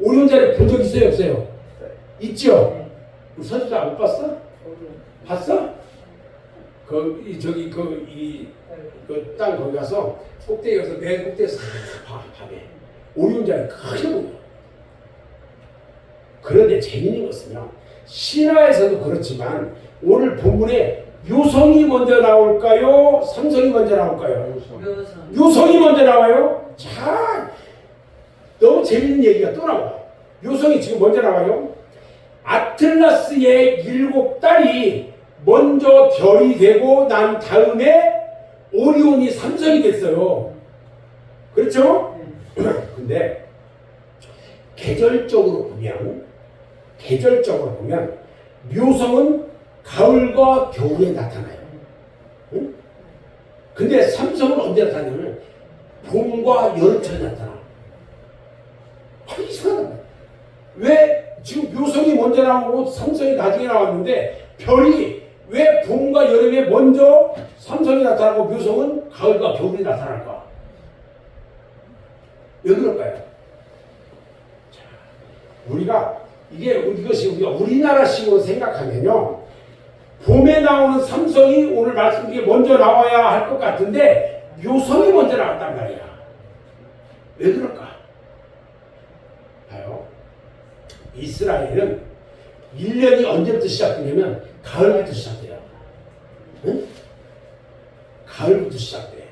오리온 자리 본 적 있어요, 없어요? 있죠? 우리 선수가 못 봤어? 봤어? 그 땅 거기 가서 꼭대기 가서 맨 꼭대기 싹 봐, 밤에 오리온 자리 크게 보여. 그런데 재밌는 것은요, 신화에서도 그렇지만 오늘 본문에 묘성이 먼저 나올까요? 삼성이 먼저 나올까요? 묘성이 먼저 나와요. 자, 너무 재밌는 얘기가 또 나와. 묘성이 지금 먼저 나와요. 아틀라스의 7딸이 먼저 별이 되고 난 다음에 오리온이 삼성이 됐어요. 그렇죠? 근데 계절적으로 보면 묘성은 가을과 겨울에 나타나요. 응? 근데 삼성은 언제 나타나냐면 봄과 여름철에 나타나. 이상하다. 왜 지금 묘성이 먼저 나오고 삼성이 나중에 나왔는데 별이 왜 봄과 여름에 먼저 삼성이 나타나고 묘성은 가을과 겨울에 나타날까? 왜 그럴까요? 자, 이것이 우리가 우리나라식으로 생각하면요, 봄에 나오는 삼성이 오늘 말씀 중에 먼저 나와야 할 것 같은데 묘성이 먼저 나왔단 말이야. 왜 그럴까? 봐요. 이스라엘은 1년이 언제부터 시작되냐면 가을부터 시작돼요. 응? 가을부터 시작돼.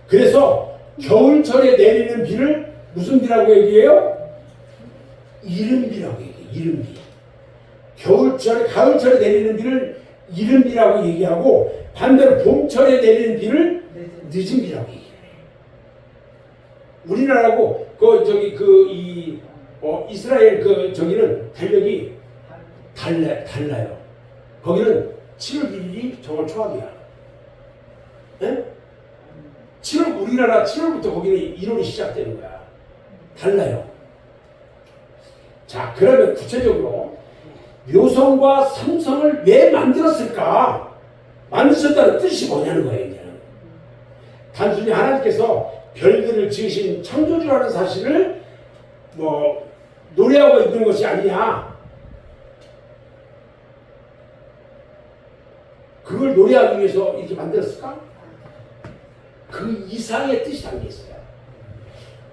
그래서 겨울철에 내리는 비를 무슨 비라고 얘기해요? 이른비라고 얘기해요. 이른비. 가을철에 내리는 비를 이른비라고 얘기하고, 반대로 봄철에 내리는 비를 늦은비라고 얘기해요. 우리나라하고 이스라엘 저기는 달력이 달라요. 거기는 7월 1일이 정월 초합이야. 네? 우리나라 7월부터 거기는 1월이 시작되는 거야. 달라요. 자, 그러면 구체적으로 묘성과 삼성을 왜 만들었을까? 만드셨다는 뜻이 뭐냐는 거예요, 이제는. 단순히 하나님께서 별들을 지으신 창조주라는 사실을 노래하고 있는 것이 아니냐. 그걸 노래하기 위해서 이렇게 만들었을까? 그 이상의 뜻이 담겨 있어요.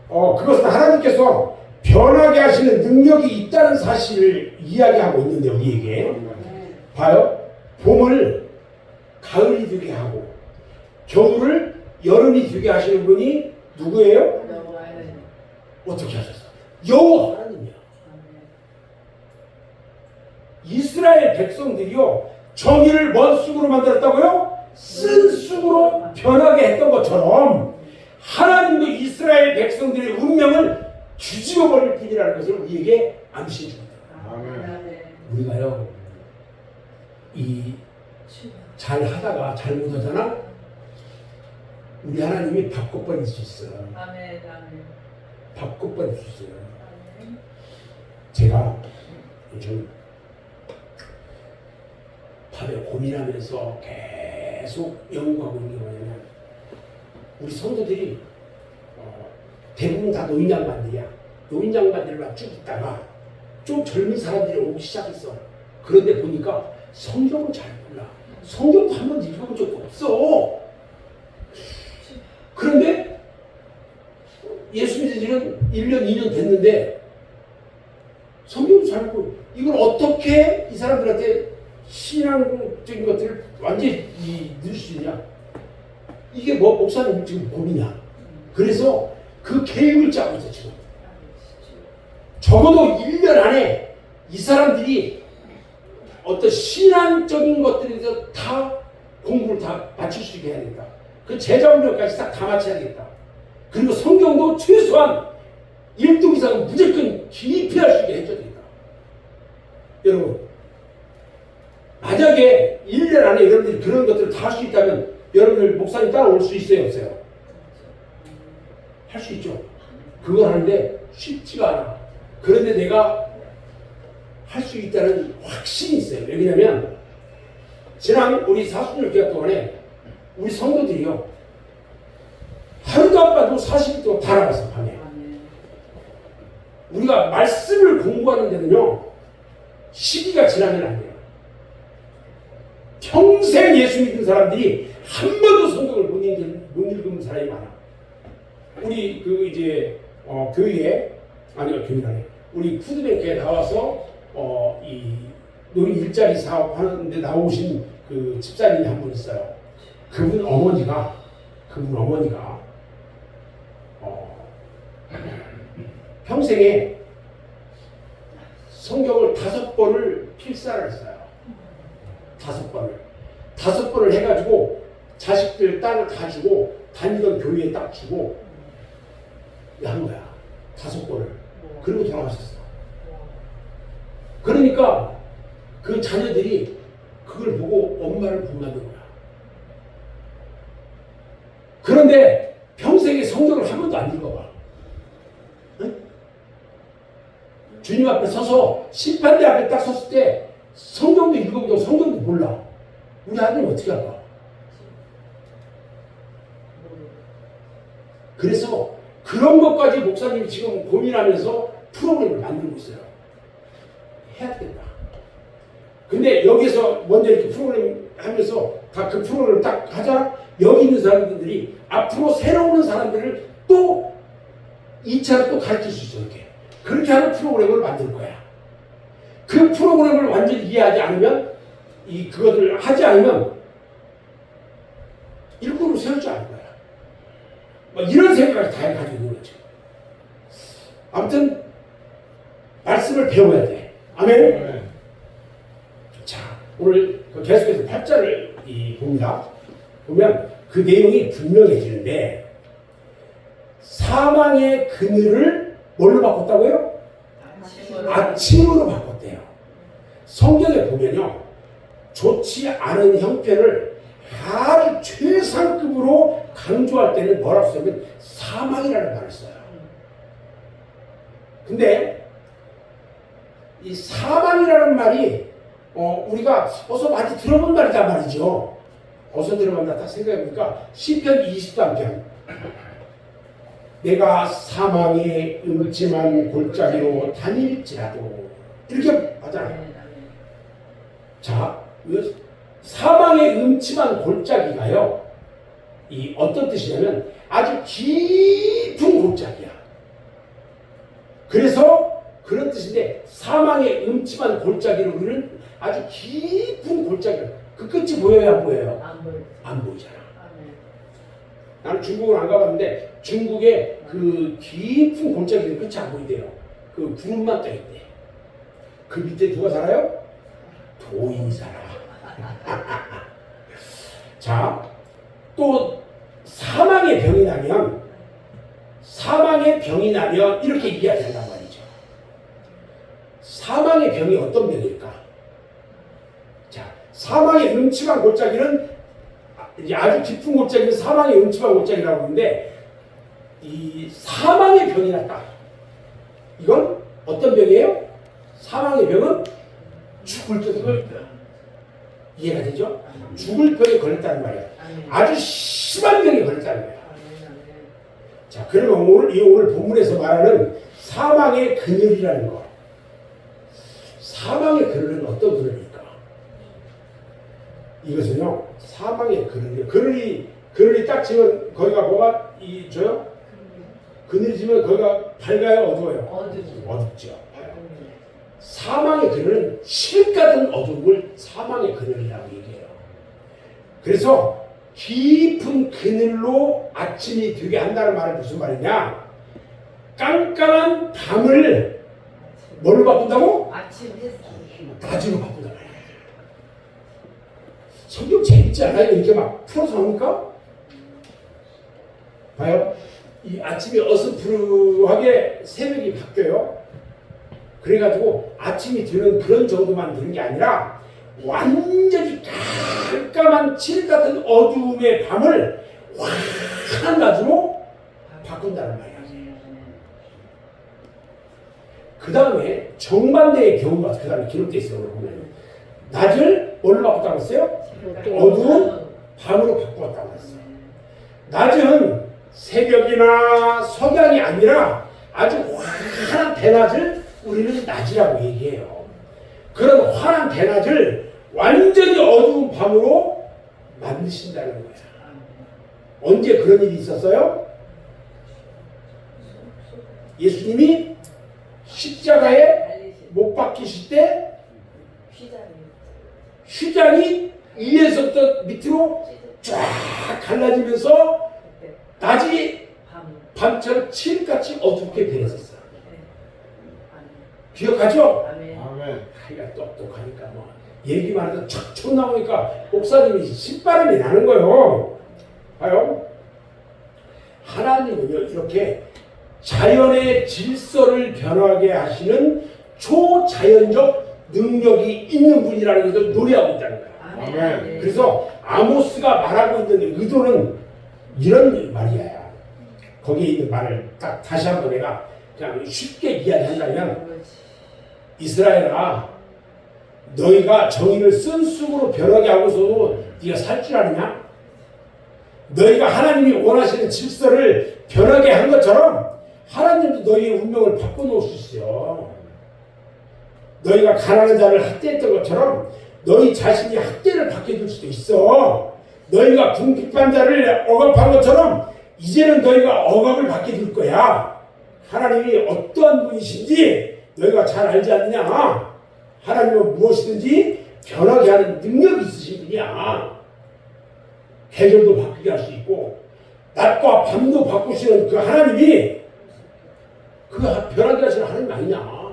그것은 하나님께서 변하게 하시는 능력이 있다는 사실을 이야기하고 있는데, 우리에게. 봐요. 봄을 가을이 되게 하고 겨울을 여름이 되게 하시는 분이 누구예요? 어떻게 하셨어요? 여호와 하나님이야. 이스라엘 백성들이요, 정의를 뭔 쑥으로 만들었다고요? 쓴 쑥으로 변하게 했던 것처럼 하나님도 이스라엘 백성들의 운명을 뒤집어 버릴 뿐이라는 것을 우리에게 암시해 줍니다. 우리가요, 잘 하다가 잘못하잖아? 우리 하나님이 바꿔버릴 수 있어요. 바꿔버릴 수 있어요. 제가 요즘 밤에 고민하면서 계속 연구하고 있는 게 뭐냐면, 우리 성도들이 대부분 다 노인 양반들이야. 노인 양반들만 쭉 있다가 좀 젊은 사람들이 오기 시작했어. 그런데 보니까 성경을 잘 몰라. 성경도 한 번도 읽어본 적도 없어. 그런데 예수 믿은 지는 1년, 2년 됐는데 성경도 잘 읽고, 이걸 어떻게 이 사람들한테 신앙적인 것들을 완전히 넣을 수 있냐? 이게 목사님 지금 고민이야. 그래서 그 계획을 짜고 있어, 지금. 적어도 1년 안에 이 사람들이 어떤 신앙적인 것들에 대해서 다 공부를 다 마칠 수 있게 해야겠다. 그 제자훈련까지 다 마쳐야 되겠다. 그리고 성경도 최소한 1등 이상은 무조건 깊이 할 수 있게 해줘야 되겠다. 여러분, 만약에 1년 안에 여러분들이 그런 것들을 다 할 수 있다면 여러분들 목사님 따라올 수 있어요, 없어요? 할 수 있죠. 그걸 하는데 쉽지가 않아. 그런데 내가 할 수 있다는 확신이 있어요. 왜냐면 지난 우리 46개월 동안에 우리 성도들이요, 하루도 안 빠지고 40일 동안 바라봤어, 밤에. 우리가 말씀을 공부하는 데는요, 시기가 지나면 안 돼요. 평생 예수 믿는 사람들이 한 번도 성경을 못 읽은 사람이 많아. 우리 교회에, 교회라네, 우리 푸드뱅크에 나와서 이 노인 일자리 사업 하는데 나오신 그 집사님이 한 분 있어요. 그분 어머니가 평생에 성경을 5번을 필사를 했어요. 5번을 해가지고 자식들 딸을 다 주고 다니던 교회에 딱 주고 한 거야. 5권을. 그리고 돌아가셨어. 그러니까 그 자녀들이 그걸 보고 엄마를 본받는 거야. 그런데 평생에 성경을 한 번도 안 읽어봐. 응? 주님 앞에 서서 심판대 앞에 딱 섰을 때 성경도 읽어보고 성경도 몰라. 우리 아들은 어떻게 할까? 그래서 그런 것까지 목사님이 지금 고민하면서 프로그램을 만들고 있어요. 해야 된다. 근데 여기서 먼저 이렇게 프로그램 하면서 다 그 프로그램을 딱 하자. 여기 있는 사람들이 앞으로 새로 오는 사람들을 또 2차로 또 가르칠 수 있어. 이렇게. 그렇게 하는 프로그램을 만들 거야. 그 프로그램을 완전히 이해하지 않으면 그것을 하지 않으면 일꾼으로 세울 줄 알 거야. 뭐 이런 생각을 다 가지고 있는 거죠. 아무튼 말씀을 배워야 돼. 아멘. 네. 자, 오늘 계속해서 8절을 봅니다. 보면 그 내용이 분명해지는데 사망의 그늘을 뭘로 바꿨다고요? 아침으로 바꿨대요. 성경에 보면요, 좋지 않은 형편을 아주 최상급으로 강조할 때는 뭐라고 쓰냐면 사망이라는 말을 써요. 근데 이 사망이라는 말이 우리가 어서 많이 들어본 말이란 말이죠. 어서 들어봤나 딱 생각해보니까 시편 23편 내가 사망의 음침한 골짜기로 다닐지라도 이렇게 하잖아요. 자, 사망의 음침한 골짜기가요, 어떤 뜻이냐면 아주 깊은 골짜기야. 그래서 그런 뜻인데 사망의 음침한 골짜기로 우리는 아주 깊은 골짜기를 그 끝이 보여요, 안 보여요? 안 보이잖아. 나는 중국을 안 가봤는데 중국의 그 깊은 골짜기는 끝이 안 보인대요. 그 구름만 떠 있대. 그 밑에 누가 살아요? 도인이 살아. 자, 또 사망의 병이 나면 이렇게 얘기해야 된단 말이죠. 사망의 병이 어떤 병일까? 자, 사망의 음침한 골짜기는 이제 아주 깊은 골짜기는 사망의 음침한 골짜기라고 하는데 이 사망의 병이 났다. 이건 어떤 병이에요? 사망의 병은 죽을 병이 걸렸다. 이해가 되죠? 죽을 병에 걸렸다는 말이야. 아주 심한 병에 걸렸다는 거야. 자, 그러면 오늘 본문에서 말하는 사망의 그늘이라는 거. 사망의 그늘은 어떤 그늘일까? 이것은요, 사망의 그늘이 그늘이 딱 지면 거기가 뭐가 줘요? 그늘이 지면 거기가 밝아요, 어두워요? 어둡죠. 사망의 그늘은 실 같은 어둠을 사망의 그늘이라고 얘기해요. 그래서 깊은 그늘로 아침이 되게 한다는 말은 무슨 말이냐? 깜깜한 밤을 뭘로 바꾼다고? 낮으로 바꾼다 말이야. 성경 재밌지 않아요? 이렇게 막 풀어서 합니까? 봐요. 이 아침이 어슴푸르하게 새벽이 바뀌어요. 그래가지고 아침이 되는 그런 정도만 되는 게 아니라 완전히 깜깜한 칠 같은 어두움의 밤을 환한 낮으로 바꾼다는 말이야. 그 다음에 정반대의 경우가 그 다음에 기록되어 있어요. 보면 낮을 뭘로 바꿨다고 했어요? 어두운 밤으로 바꾸었다고 했어요. 낮은 새벽이나 석양이 아니라 아주 환한 대낮을 우리는 낮이라고 얘기해요. 그런 환한 대낮을 완전히 어두운 밤으로 만드신다는 거예요. 언제 그런 일이 있었어요? 예수님이 십자가에 못 박히실 때 휘장이 위에서부터 밑으로 쫙 갈라지면서 낮이 밤처럼 칠같이 어둡게 변했었어요. 기억하죠? 아멘. 하기가 똑똑하니까 뭐 얘기만 해도 척척 나오니까 목사님이 신바람이 나는 거예요. 봐요. 하나님은요, 이렇게 자연의 질서를 변하게 하시는 초자연적 능력이 있는 분이라는 것을 노래하고 있다는 거야. 아멘. 그래서 아모스가 말하고 있는 의도는 이런 말이야. 거기에 있는 말을 딱 다시 한번 내가 그냥 쉽게 이야기한다면, 이스라엘아, 너희가 정의를 쓴 쑥으로 변하게 하고서도 네가 살 줄 아느냐? 너희가 하나님이 원하시는 질서를 변하게 한 것처럼 하나님도 너희의 운명을 바꿔놓을 수 있어요. 너희가 가난한 자를 학대했던 것처럼 너희 자신이 학대를 받게 될 수도 있어. 너희가 궁핍한 자를 억압한 것처럼 이제는 너희가 억압을 받게 될 거야. 하나님이 어떠한 분이신지 너희가 잘 알지 않느냐? 하나님은 무엇이든지 변하게 하는 능력이 있으신 분이야. 계절도 바꾸게 할 수 있고 낮과 밤도 바꾸시는 그 하나님이 그 변하게 하시는 하나님 아니냐.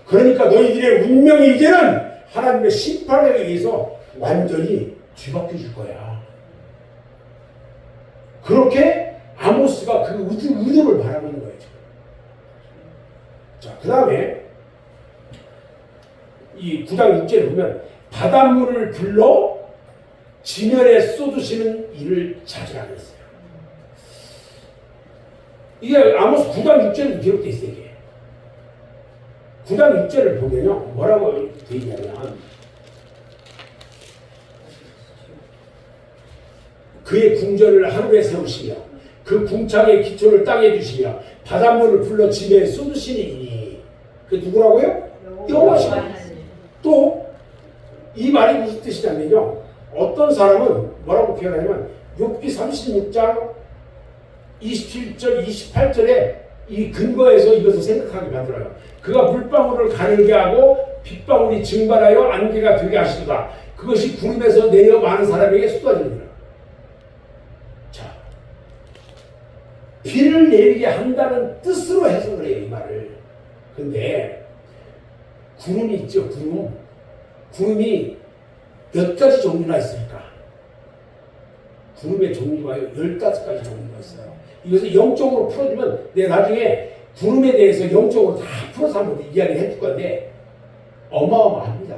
그러니까 너희들의 운명이 이제는 하나님의 심판에 의해서 완전히 뒤바뀌어질 거야. 그렇게 아모스가 그 의도를 바라고 있는 거예요. 자, 그 다음에 이 9장 6절에 보면 바닷물을 불러 지면에 쏟으시는 일을 자제하게 했어요. 이게 아모스 9장 6절에 기록되어 있어요. 이게 9장 6절을 보면요, 뭐라고 되어 있냐면, 그의 궁전을 하늘에 세우시며 그 궁창의 기초를 땅에 두시며 바닷물을 불러 지면에 쏟으시니, 그 누구라고요? 여호와시다. 또 이 말이 무슨 뜻이냐면요, 어떤 사람은 뭐라고 표현하냐면 욥기 36장 27절 28절에 이 근거에서 이것을 생각하게 만들어요. 그가 물방울을 가늘게 하고 빗방울이 증발하여 안개가 되게 하시도다. 그것이 구름에서 내려 많은 사람에게 쏟아집니다. 자, 비를 내리게 한다는 뜻으로 해석을 해요, 이 말을. 근데 구름이 있죠, 구름. 구름이 몇 가지 종류가 있습니까? 구름의 종류가 15가지 종류가 있어요. 이것을 영적으로 풀어주면 내가 나중에 구름에 대해서 영적으로 다 풀어서 한번 이야기를 해줄 건데 어마어마합니다.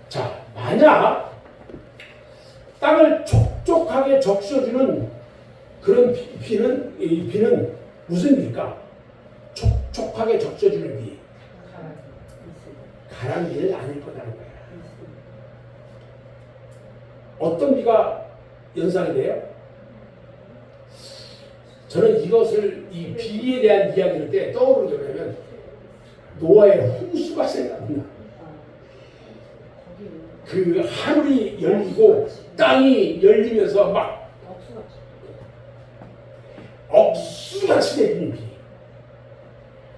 자, 만약 땅을 촉촉하게 적셔주는 그런 비는, 이 비는 무슨 비일까? 촉촉하게 적셔주는 비. 가랑비는 아닐 거라는 거야. 어떤 비가 연상이 돼요? 저는 이것을, 이 비에 대한 이야기를 때 떠오르게 되면 노아의 홍수가 생각나. 그 하늘이 열리고 땅이 열리면서 막 억수같이 내리는 비.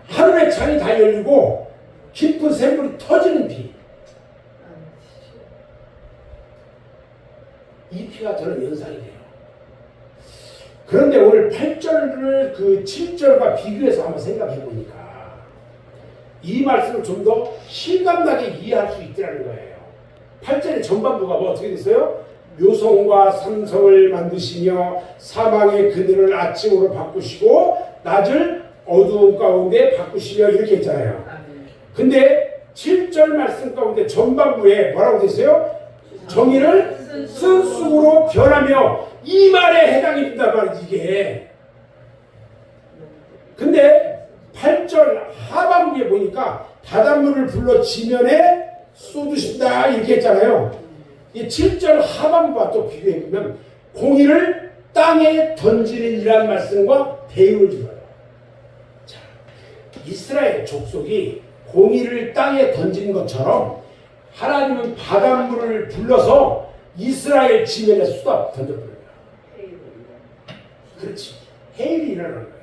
하늘의 창이 다 열리고 깊은 샘물이 터지는 비. 이 피가 저는 연상이 돼요. 그런데 오늘 8절을 그 7절과 비교해서 한번 생각해 보니까 이 말씀을 좀 더 실감나게 이해할 수 있더라는 거예요. 8절의 전반부가 뭐 어떻게 됐어요? 묘성과 삼성을 만드시며 사망의 그늘을 아침으로 바꾸시고 낮을 어두운 가운데 바꾸시며 이렇게 했잖아요. 근데 7절 말씀 가운데 전반부에 뭐라고 됐어요? 정의를 쓴 쑥으로 변하며 이 말에 해당이 된단 말이지 이게. 근데 8절 하반부에 보니까 바닷물을 불러 지면에 쏟으신다 이렇게 했잖아요. 이 7절 하반부와 또 비교해보면 공의를 땅에 던지는 이라는 말씀과 대응을 주어요. 자, 이스라엘 족속이 공의를 땅에 던지는 것처럼 하나님은 바닷물을 불러서 이스라엘 지면에 쏟아 던져버려요. 그렇지. 해일이 일어나는 거야.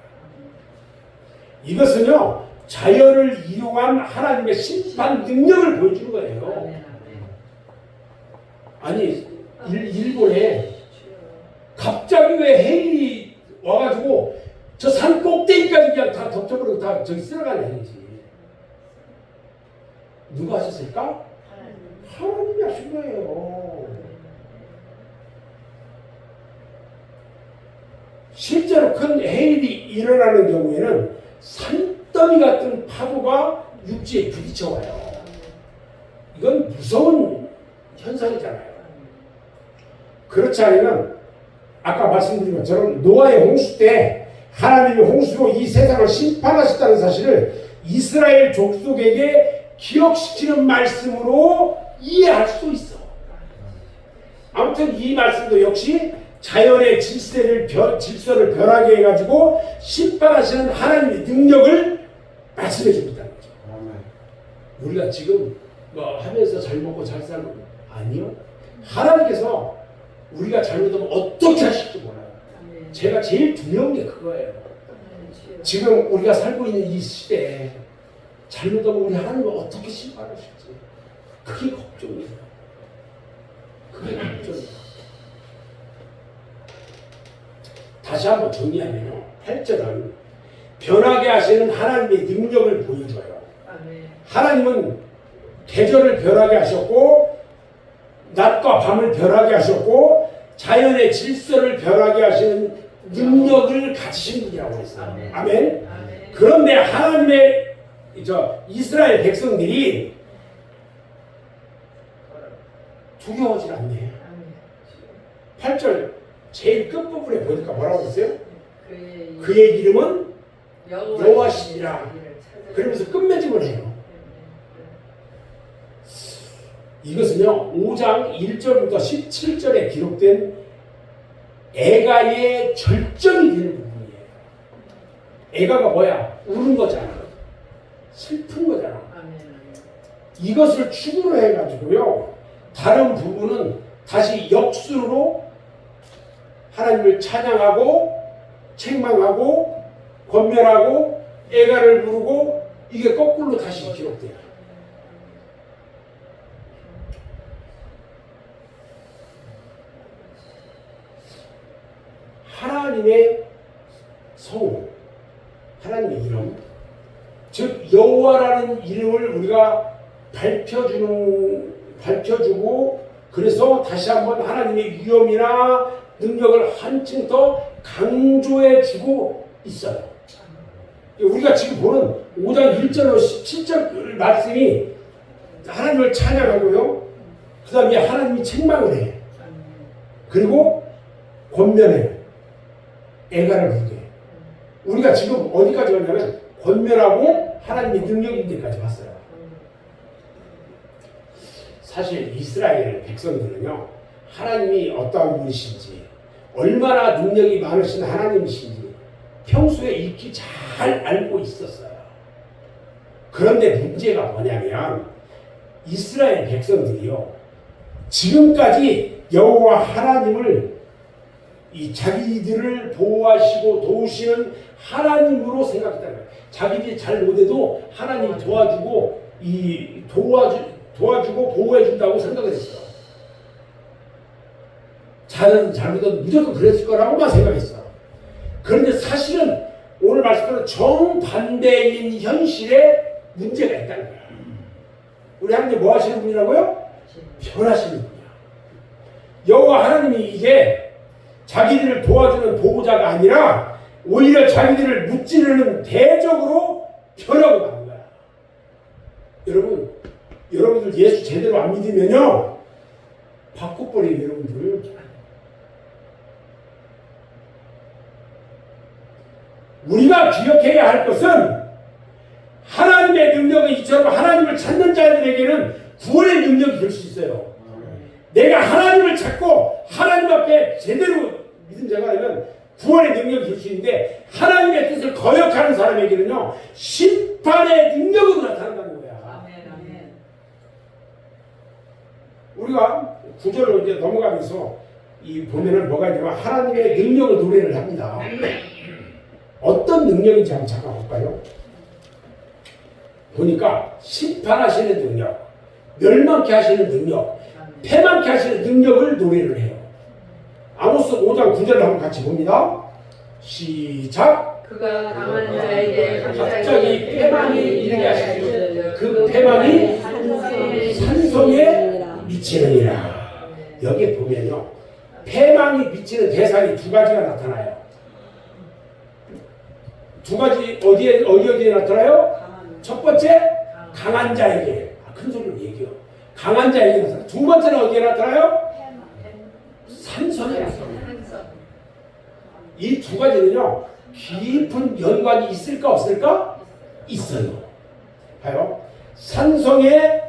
이것은요, 자연을 이용한 하나님의 심판 능력을 보여주는 거예요. 아니, 일본에 갑자기 왜 해일이 와가지고 저 산 꼭대기까지 그냥 다 덮쳐버리고 다 저기 쓸어가는 행위지. 누가 하셨을까? 하나님이 하신 거예요. 실제로 큰 해일이 일어나는 경우에는 산더미 같은 파도가 육지에 부딪혀와요. 이건 무서운 현상이잖아요. 그렇지 않으면 아까 말씀드린 것처럼 노아의 홍수 때 하나님이 홍수로 이 세상을 심판하셨다는 사실을 이스라엘 족속에게 기억시키는 말씀으로 이해할 수 있어. 아무튼 이 말씀도 역시 자연의 질서를 변하게 해가지고 심판하시는 하나님의 능력을 말씀해 줍니다. 우리가 지금 뭐 하면서 잘 먹고 잘 살고 아니요. 하나님께서 우리가 잘못하면 어떻게 하실지 몰라요. 제가 제일 두려운 게 그거예요. 지금 우리가 살고 있는 이 시대에 잘못하면 우리 하나님을 어떻게 심판하실지 그게 걱정이에요. 그게 걱정이에요. 다시 한번 정리하면요. 8절은 변하게 하시는 하나님의 능력을 보여줘요. 하나님은 계절을 변하게 하셨고 낮과 밤을 변하게 하셨고 자연의 질서를 변하게 하시는 능력을 가지신 분이라고 했어요. 아멘. 그런데 하나님의 이스라엘 백성들이 두려워하지 않네요. 8절 제일 끝부분에 보니까 뭐라고 했어요? 그의 이름은 여호와시니라. 그러면서 끝맺음을 해요. 이것은요 5장 1절부터 17절에 기록된 애가의 절정이 되는 부분이에요. 애가가 뭐야? 우는 거잖아. 슬픈 거잖아. 이것을 축으로 해가지고요 다른 부분은 다시 역순으로 하나님을 찬양하고 책망하고 권면하고 애가를 부르고 이게 거꾸로 다시 기록돼요. 하나님의 성, 하나님의 이름, 즉 여호와라는 이름을 우리가 밝혀주고 그래서 다시 한번 하나님의 위엄이나 능력을 한층 더 강조해주고 있어요. 우리가 지금 보는 5장 1절로 17절 말씀이 하나님을 찬양하고요. 그 다음에 하나님이 책망을 해. 그리고 권면해. 애가를 부르게. 우리가 지금 어디까지 왔냐면 권면하고 하나님의 능력인 데까지 왔어요. 사실 이스라엘 백성들은요 하나님이 어떠한 분이신지 얼마나 능력이 많으신 하나님이신지 평소에 익히 잘 알고 있었어요. 그런데 문제가 뭐냐면 이스라엘 백성들이요 지금까지 여호와 하나님을 이 자기들을 보호하시고 도우시는 하나님으로 생각했다는 거예요. 자기들이 잘 못해도 하나님이 도와주고 도와주고 보호해준다고 생각을 했어요. 잘못해도 무조건 그랬을 거라고만 생각했어. 그런데 사실은 오늘 말씀대로 정반대인 현실에 문제가 있다는 거야. 우리 하나님 뭐 하시는 분이라고요? 변하시는 분이야. 여호와 하나님이 이게 자기들을 도와주는 보호자가 아니라 오히려 자기들을 무찌르는 대적으로 변하고 가는 거야. 여러분들 예수 제대로 안 믿으면요 바꿔버려요. 여러분들 우리가 기억해야 할 것은 하나님의 능력이 이처럼 하나님을 찾는 자들에게는 구원의 능력이 될 수 있어요. 내가 하나님을 찾고 하나님 앞에 제대로 믿음 생활하면 구원의 능력이 될 수 있는데 하나님의 뜻을 거역하는 사람에게는요 심판의 능력으로 나타난다는 거야. 아멘. 우리가 구절로 이제 넘어가면서 이 보면은 뭐가 있냐면 하나님의 능력을 노래를 합니다. 어떤 능력인지 한번 잠깐 볼까요? 보니까 심판하시는 능력, 멸망케 하시는 능력, 패망케 하시는 능력을 노래를 해요. 아모스 5장 9절을 한번 같이 봅니다. 시작. 그가 강한 자에게 갑자기 패망이 이르게 하시고 그 패망이 산성에 미치느니라. 여기에 보면요 패망이 미치는 대상이 두 가지가 나타나요. 두 가지 어디에 나타나요? 강한 첫 번째 강한 자에게 큰 소리로 얘기해요. 강한 자에게 나타나요. 두 번째는 어디에 나타나요? 산성에 나타나요. 이 두 가지는요 깊은 연관이 있을까 없을까? 있어요. 봐요. 산성에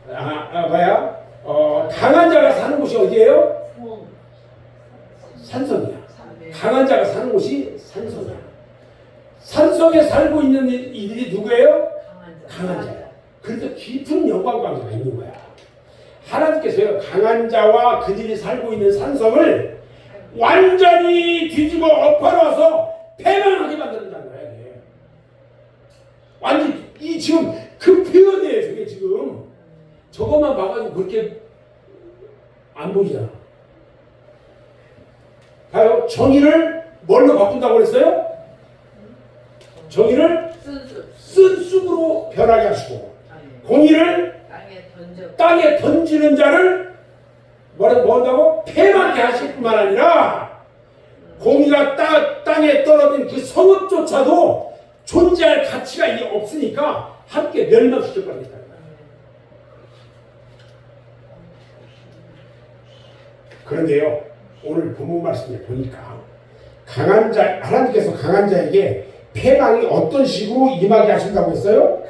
강한 자가 사는 곳이 어디예요? 산성이야. 강한 자가 사는 곳이 산성이야. 산성에 살고 있는 이들이 누구예요? 강한 자야. 그래서 깊은 연관관계가 있는 거야. 하나님께서요 강한 자와 그들이 살고 있는 산성을 완전히 뒤집어 엎어놓아서 패망하게 만든다는 거야. 이게. 완전 이 지금 그 표현이에요. 저게 지금 저것만 봐가지고 그렇게 안 보이잖아. 봐요. 정의를 뭘로 바꾼다고 그랬어요? 정의를 쓴 쑥으로 변하게 하시고 공의를 땅에 던지는 자를 뭐한다고? 패망케 하실 뿐만 아니라 공의가 땅에 떨어진 그 성읍조차도 존재할 가치가 없으니까 함께 멸망시켜 버리겠다. 그런데요 오늘 본문 말씀에 보니까 강한 자 하나님께서 강한 자에게 패망이 어떤 식으로 임하게 하신다고 했어요?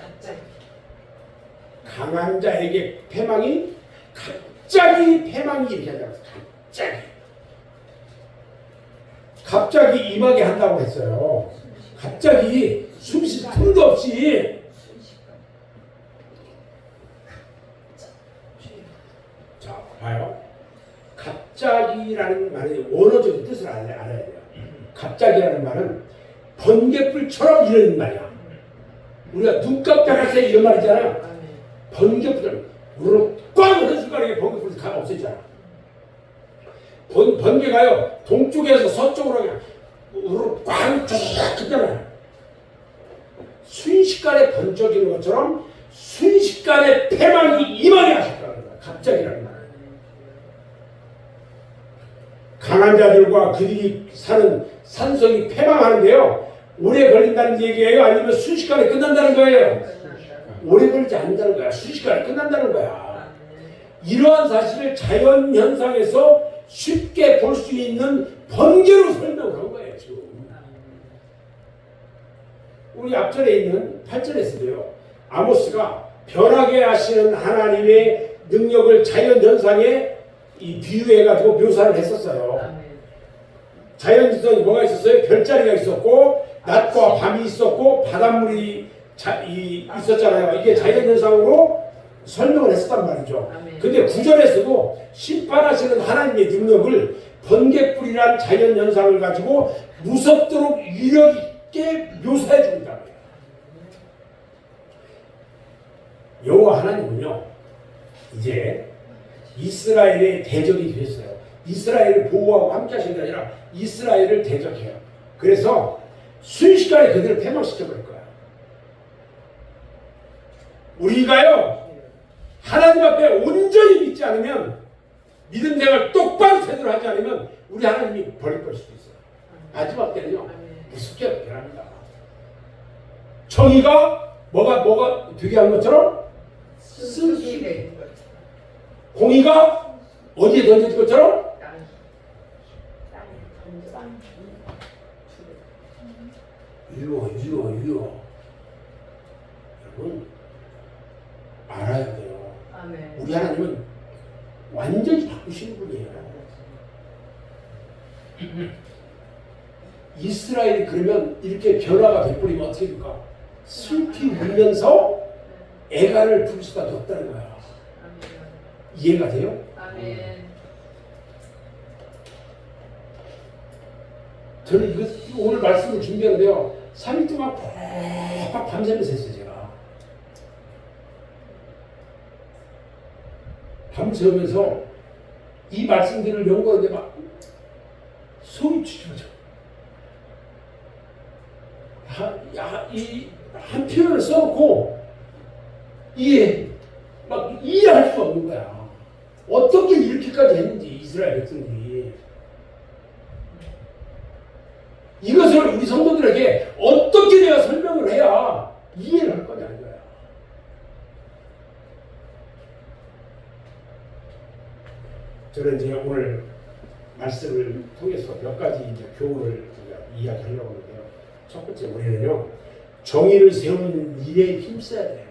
강한 자에게 갑자기 패망이 이렇게 한다고 했어요. 갑자기 임하게 한다고 했어요. 갑자기 숨쉴 틈도 없이. 자 봐요. 갑자기라는 말의 원어적인 뜻을 알아야 돼요. 갑자기라는 말은 번개불처럼 이러는 말이야. 우리가 눈 깜짝할 때 이런 말 있잖아요. 번개불처럼 우르르 꽝 하는 순간에 번개불이 가 없어지잖아. 번개가요 동쪽에서 서쪽으로 그냥 우르르 꽝 쭉 했잖아요. 순식간에 번쩍이는 것처럼 순식간에 패망이 임하게 하실 거라는 거야. 갑자기라는 말. 강한 자들과 그들이 사는 산성이 패망하는데요. 오래 걸린다는 얘기예요? 아니면 순식간에 끝난다는 거예요? 오래 걸리지 않는다는 거야. 순식간에 끝난다는 거야. 이러한 사실을 자연현상에서 쉽게 볼 수 있는 번개로 설명을 한 거예요. 지금. 우리 앞절에 있는 8절에서도요. 아모스가 변하게 하시는 하나님의 능력을 자연현상에 비유해가지고 묘사를 했었어요. 자연현상이 뭐가 있었어요? 별자리가 있었고 낮과 밤이 있었고 바닷물이 있었잖아요. 이게 자연현상으로 설명을 했었단 말이죠. 근데 구절에서도 심판하시는 하나님의 능력을 번개불이란 자연현상을 가지고 무섭도록 위력있게 묘사해 준다. 여호와 하나님은요 이제 이스라엘의 대적이 됐어요. 이스라엘을 보호하고 함께 하시는 게 아니라 이스라엘을 대적해요. 그래서 순식간에 그들을 패망시켜버릴 거야. 우리가요 하나님 앞에 온전히 믿지 않으면 믿음 생활 똑바로 제대로 하지 않으면 우리 하나님이 버릴 수도 있어요. 마지막 때는요 무섭게 변합니다. 정의가 뭐가 되게 한 것처럼 쓴수게 공의가 어디에 던져진 것처럼 유효 여러분 알아야 돼요. 우리 하나님은 완전히 바꾸시는 분이에요. 이스라엘이 그러면 이렇게 변화가 돼버리면 어떻게 될까? 슬피 울면서 애가를 부를 수밖에 없다는 거야. 이해가 돼요? 저는 이거 오늘 말씀을 준비하는데요 3일 동안 팍팍 밤새면서 했어요. 제가 밤새면서 이 말씀들을 연구하는데 막 속이 뒤집어져. 한 표현을 써놓고 이해할 수 없는 거야. 어떻게 이렇게까지 했는지 이스라엘 백성들이. 이것을 우리 성도들에게 어떻게 저는 이제 오늘 말씀을 통해서 몇 가지 이제 교훈을 이야기하려고 하는데요. 첫 번째 우리는요, 정의를 세우는 일에 힘써야 돼요.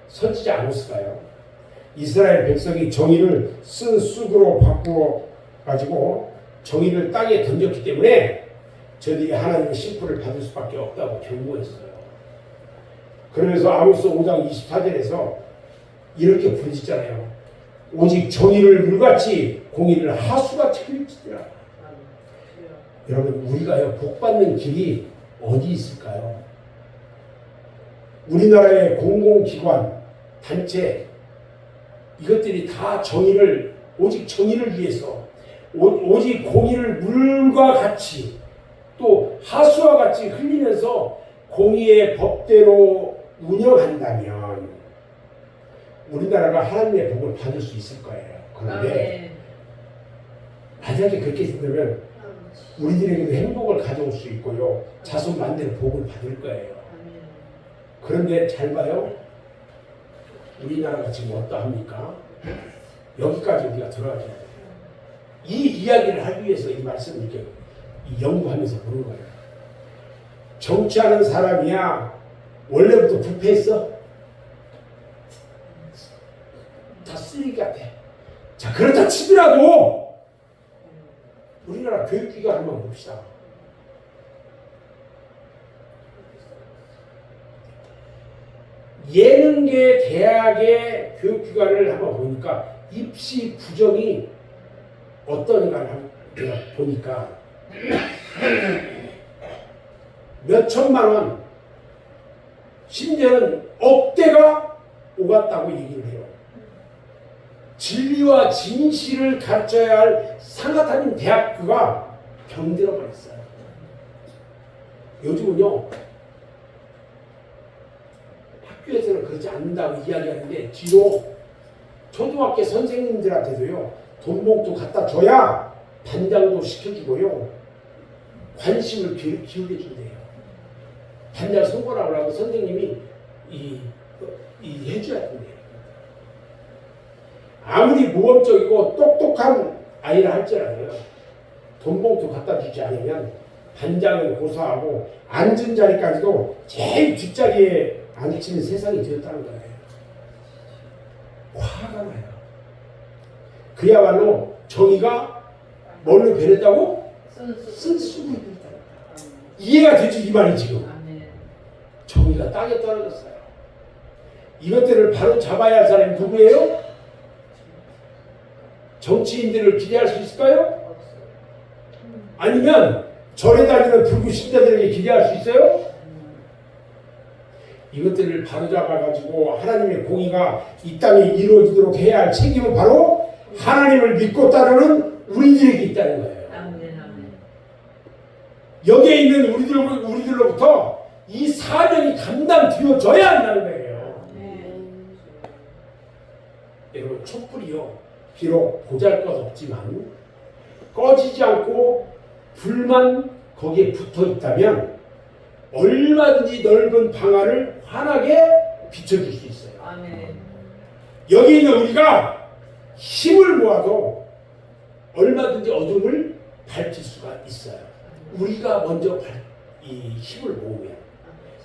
선지자 아모스가요, 이스라엘 백성이 정의를 쓴 쑥으로 바꾸어 가지고 정의를 땅에 던졌기 때문에 저들이 하나님의 심판을 받을 수밖에 없다고 경고했어요. 그러면서 아모스 5장 24절에서 이렇게 부르짖잖아요. 오직 정의를 물같이 공의를 하수같이 흘릴지니라. 여러분, 우리가요, 복받는 길이 어디 있을까요? 우리나라의 공공기관, 단체, 이것들이 다 정의를, 오직 정의를 위해서, 오직 공의를 물과 같이 또 하수와 같이 흘리면서 공의의 법대로 운영한다면 우리나라가 하나님의 복을 받을 수 있을 거예요. 그런데 만약에 그렇게 된다면 우리들에게도 행복을 가져올 수 있고요, 자손 만대로 복을 받을 거예요. 그런데 잘 봐요. 우리나라가 지금 어떠합니까? 여기까지 우리가 들어가야 돼요. 이 이야기를 하기 위해서 이 말씀을 이렇게 연구하면서 보는 거예요. 정치하는 사람이야 원래부터 부패했어? 다 쓰레기 같아. 자, 그렇다 치더라도 우리나라 교육기관 한번 봅시다. 예능계 대학의 교육기관을 한번 보니까 입시 부정이 어떤가 보니까 몇 천만 원, 심지어는 억대가 오갔다고 얘기를 해요. 진리와 진실을 가르쳐야 할 상하타님 대학교가 병들어 버렸어요. 요즘은요, 학교에서는 그러지 않는다고 이야기하는데 뒤로 초등학교 선생님들한테도요, 돈봉투 갖다 줘야 반장도 시켜주고요, 관심을 기울여 준대요. 반장 선거라고 하고 선생님이 해줘야 된대요. 아무리 모범적이고 똑똑한 아이라 할지라도요, 돈봉투 갖다 주지 않으면 반장을 고소하고 앉은 자리까지도 제일 뒷자리에 앉히는 세상이 되었다는 거예요. 화가 나요. 그야말로 정의가 뭘로 변했다고? 쓴수로 변했다. 이해가 되지 이 말이 지금. 정의가 땅에 떨어졌어요. 이것들을 바로 잡아야 할 사람이 누구예요? 정치인들을 기대할 수 있을까요? 아니면 절에 다니는 불구 신자들에게 기대할 수 있어요? 이것들을 바로잡아가지고 하나님의 공의가 이 땅에 이루어지도록 해야 할 책임은 바로 하나님을 믿고 따르는 우리들에게 있다는 거예요. 여기에 있는 우리들로부터 이 사명이 감당되어져야 한다는 거예요. 여러분, 촛불이요, 비록 보잘것없지만 꺼지지 않고 불만 거기에 붙어 있다면 얼마든지 넓은 방안을 환하게 비춰줄 수 있어요. 여기 있는 우리가 힘을 모아도 얼마든지 어둠을 밝힐 수가 있어요. 우리가 먼저 이 힘을 모으면.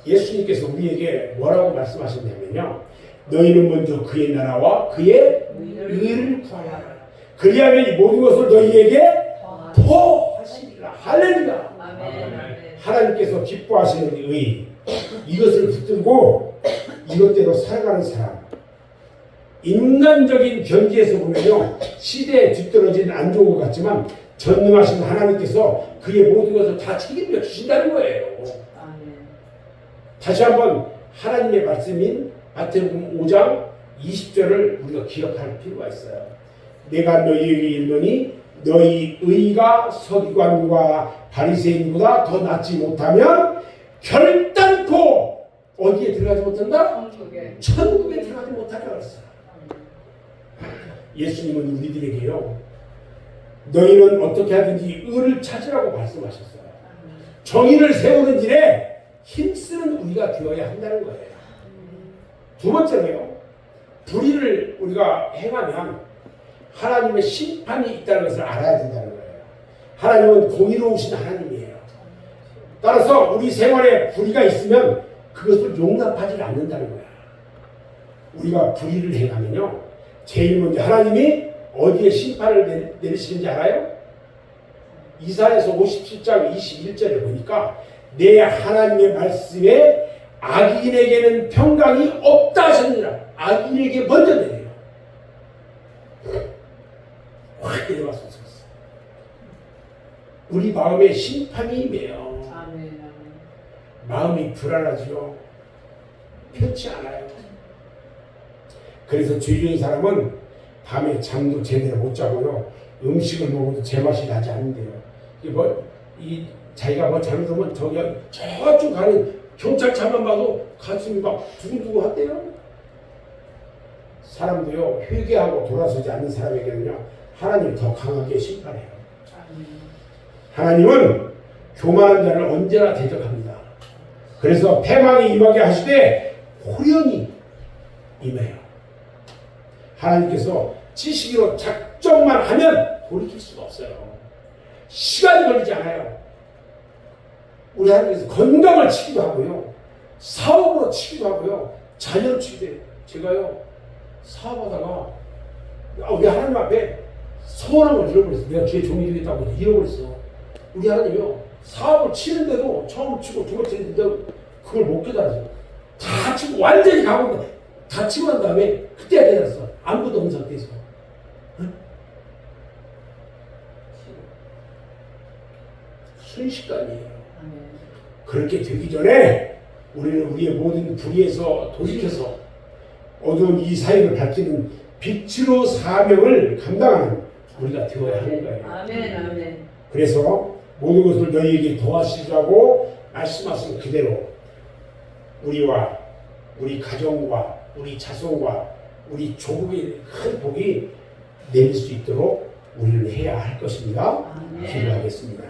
예수님께서 우리에게 뭐라고 말씀하셨냐면요, 너희는 먼저 그의 나라와 그의 의를 구하라. 그리하면 이 모든 것을 너희에게 더하시리라. 할렐루야. 하나님께서 기뻐하시는 의, 이것을 붙들고 이것대로 살아가는 사람. 인간적인 견지에서 보면요, 시대에 뒤떨어진 안 좋은 것 같지만 전능하신 하나님께서 그의 모든 것을 다 책임져 주신다는 거예요. 다시 한번 하나님의 말씀인 마태복음 5장 20절을 우리가 기억할 필요가 있어요. 내가 너희에게 이르노니 너희 의가 서기관과 바리새인보다 더 낫지 못하면 결단코 어디에 들어가지 못한다? 천국에 들어가지 못하게 했어요. 예수님은 우리들에게요, 너희는 어떻게 하든지 의를 찾으라고 말씀하셨어요. 정의를 세우는 일에 힘쓰는 우리가 되어야 한다는 거예요. 두 번째로요, 불의를 우리가 행하면 하나님의 심판이 있다는 것을 알아야 된다는 거예요. 하나님은 공의로우신 하나님이에요. 따라서 우리 생활에 불의가 있으면 그것을 용납하지 않는다는 거야. 우리가 불의를 행하면요, 제일 먼저 하나님이 어디에 심판을 내리시는지 알아요? 이사야서 57장 21절에 보니까 내 하나님의 말씀에 악인에게는 평강이 없다 하셨느니라. 악인에게 먼저 내려요. 확 내려왔었어. 우리 마음에 심판이 임해요. 아멘. 마음이 불안하지요. 편치 않아요. 그래서 죄 지은 사람은 밤에 잠도 제대로 못 자고요. 음식을 먹어도 제맛이 나지 않는데요. 자기가 뭐 잘못하면 저쪽 가는 경찰차만 봐도 가슴이 막 두근두근 한대요. 사람도요, 회개하고 돌아서지 않는 사람에게는요, 하나님이 더 강하게 심판해요. 하나님은 교만한 자를 언제나 대적합니다. 그래서 패망이 임하게 하시되 호련히 임해요. 하나님께서 지식으로 작정만 하면 돌이킬 수가 없어요. 시간이 걸리지 않아요. 우리 하나님께서 건강을 치기도 하고요, 사업으로 치기도 하고요, 자녀를 치기도 해요. 제가요, 사업하다가 우리 하나님 앞에 서운한 걸 잃어버렸어. 내가 주의 종이 되겠다고 잃어버렸어. 우리 하나님이요, 사업을 치는데도 처음 치고 두 번째 치는데도 그걸 못 깨달았어. 다 치고 완전히 가고 다 치고 난 다음에 그때야 깨달았어. 아무것도 없는 상태에서. 응? 순식간이에요. 그렇게 되기 전에 우리는 우리의 모든 불의에서 돌이켜서 어두운 이 사역을 밝히는 빛으로 사명을 감당하는 우리가 되어야 하는 거예요. 아멘. 그래서 모든 것을 너희에게 도와주시라고 말씀하신 그대로 우리와 우리 가정과 우리 자손과 우리 조국의 큰 복이 내릴 수 있도록 우리는 해야 할 것입니다. 기도하겠습니다.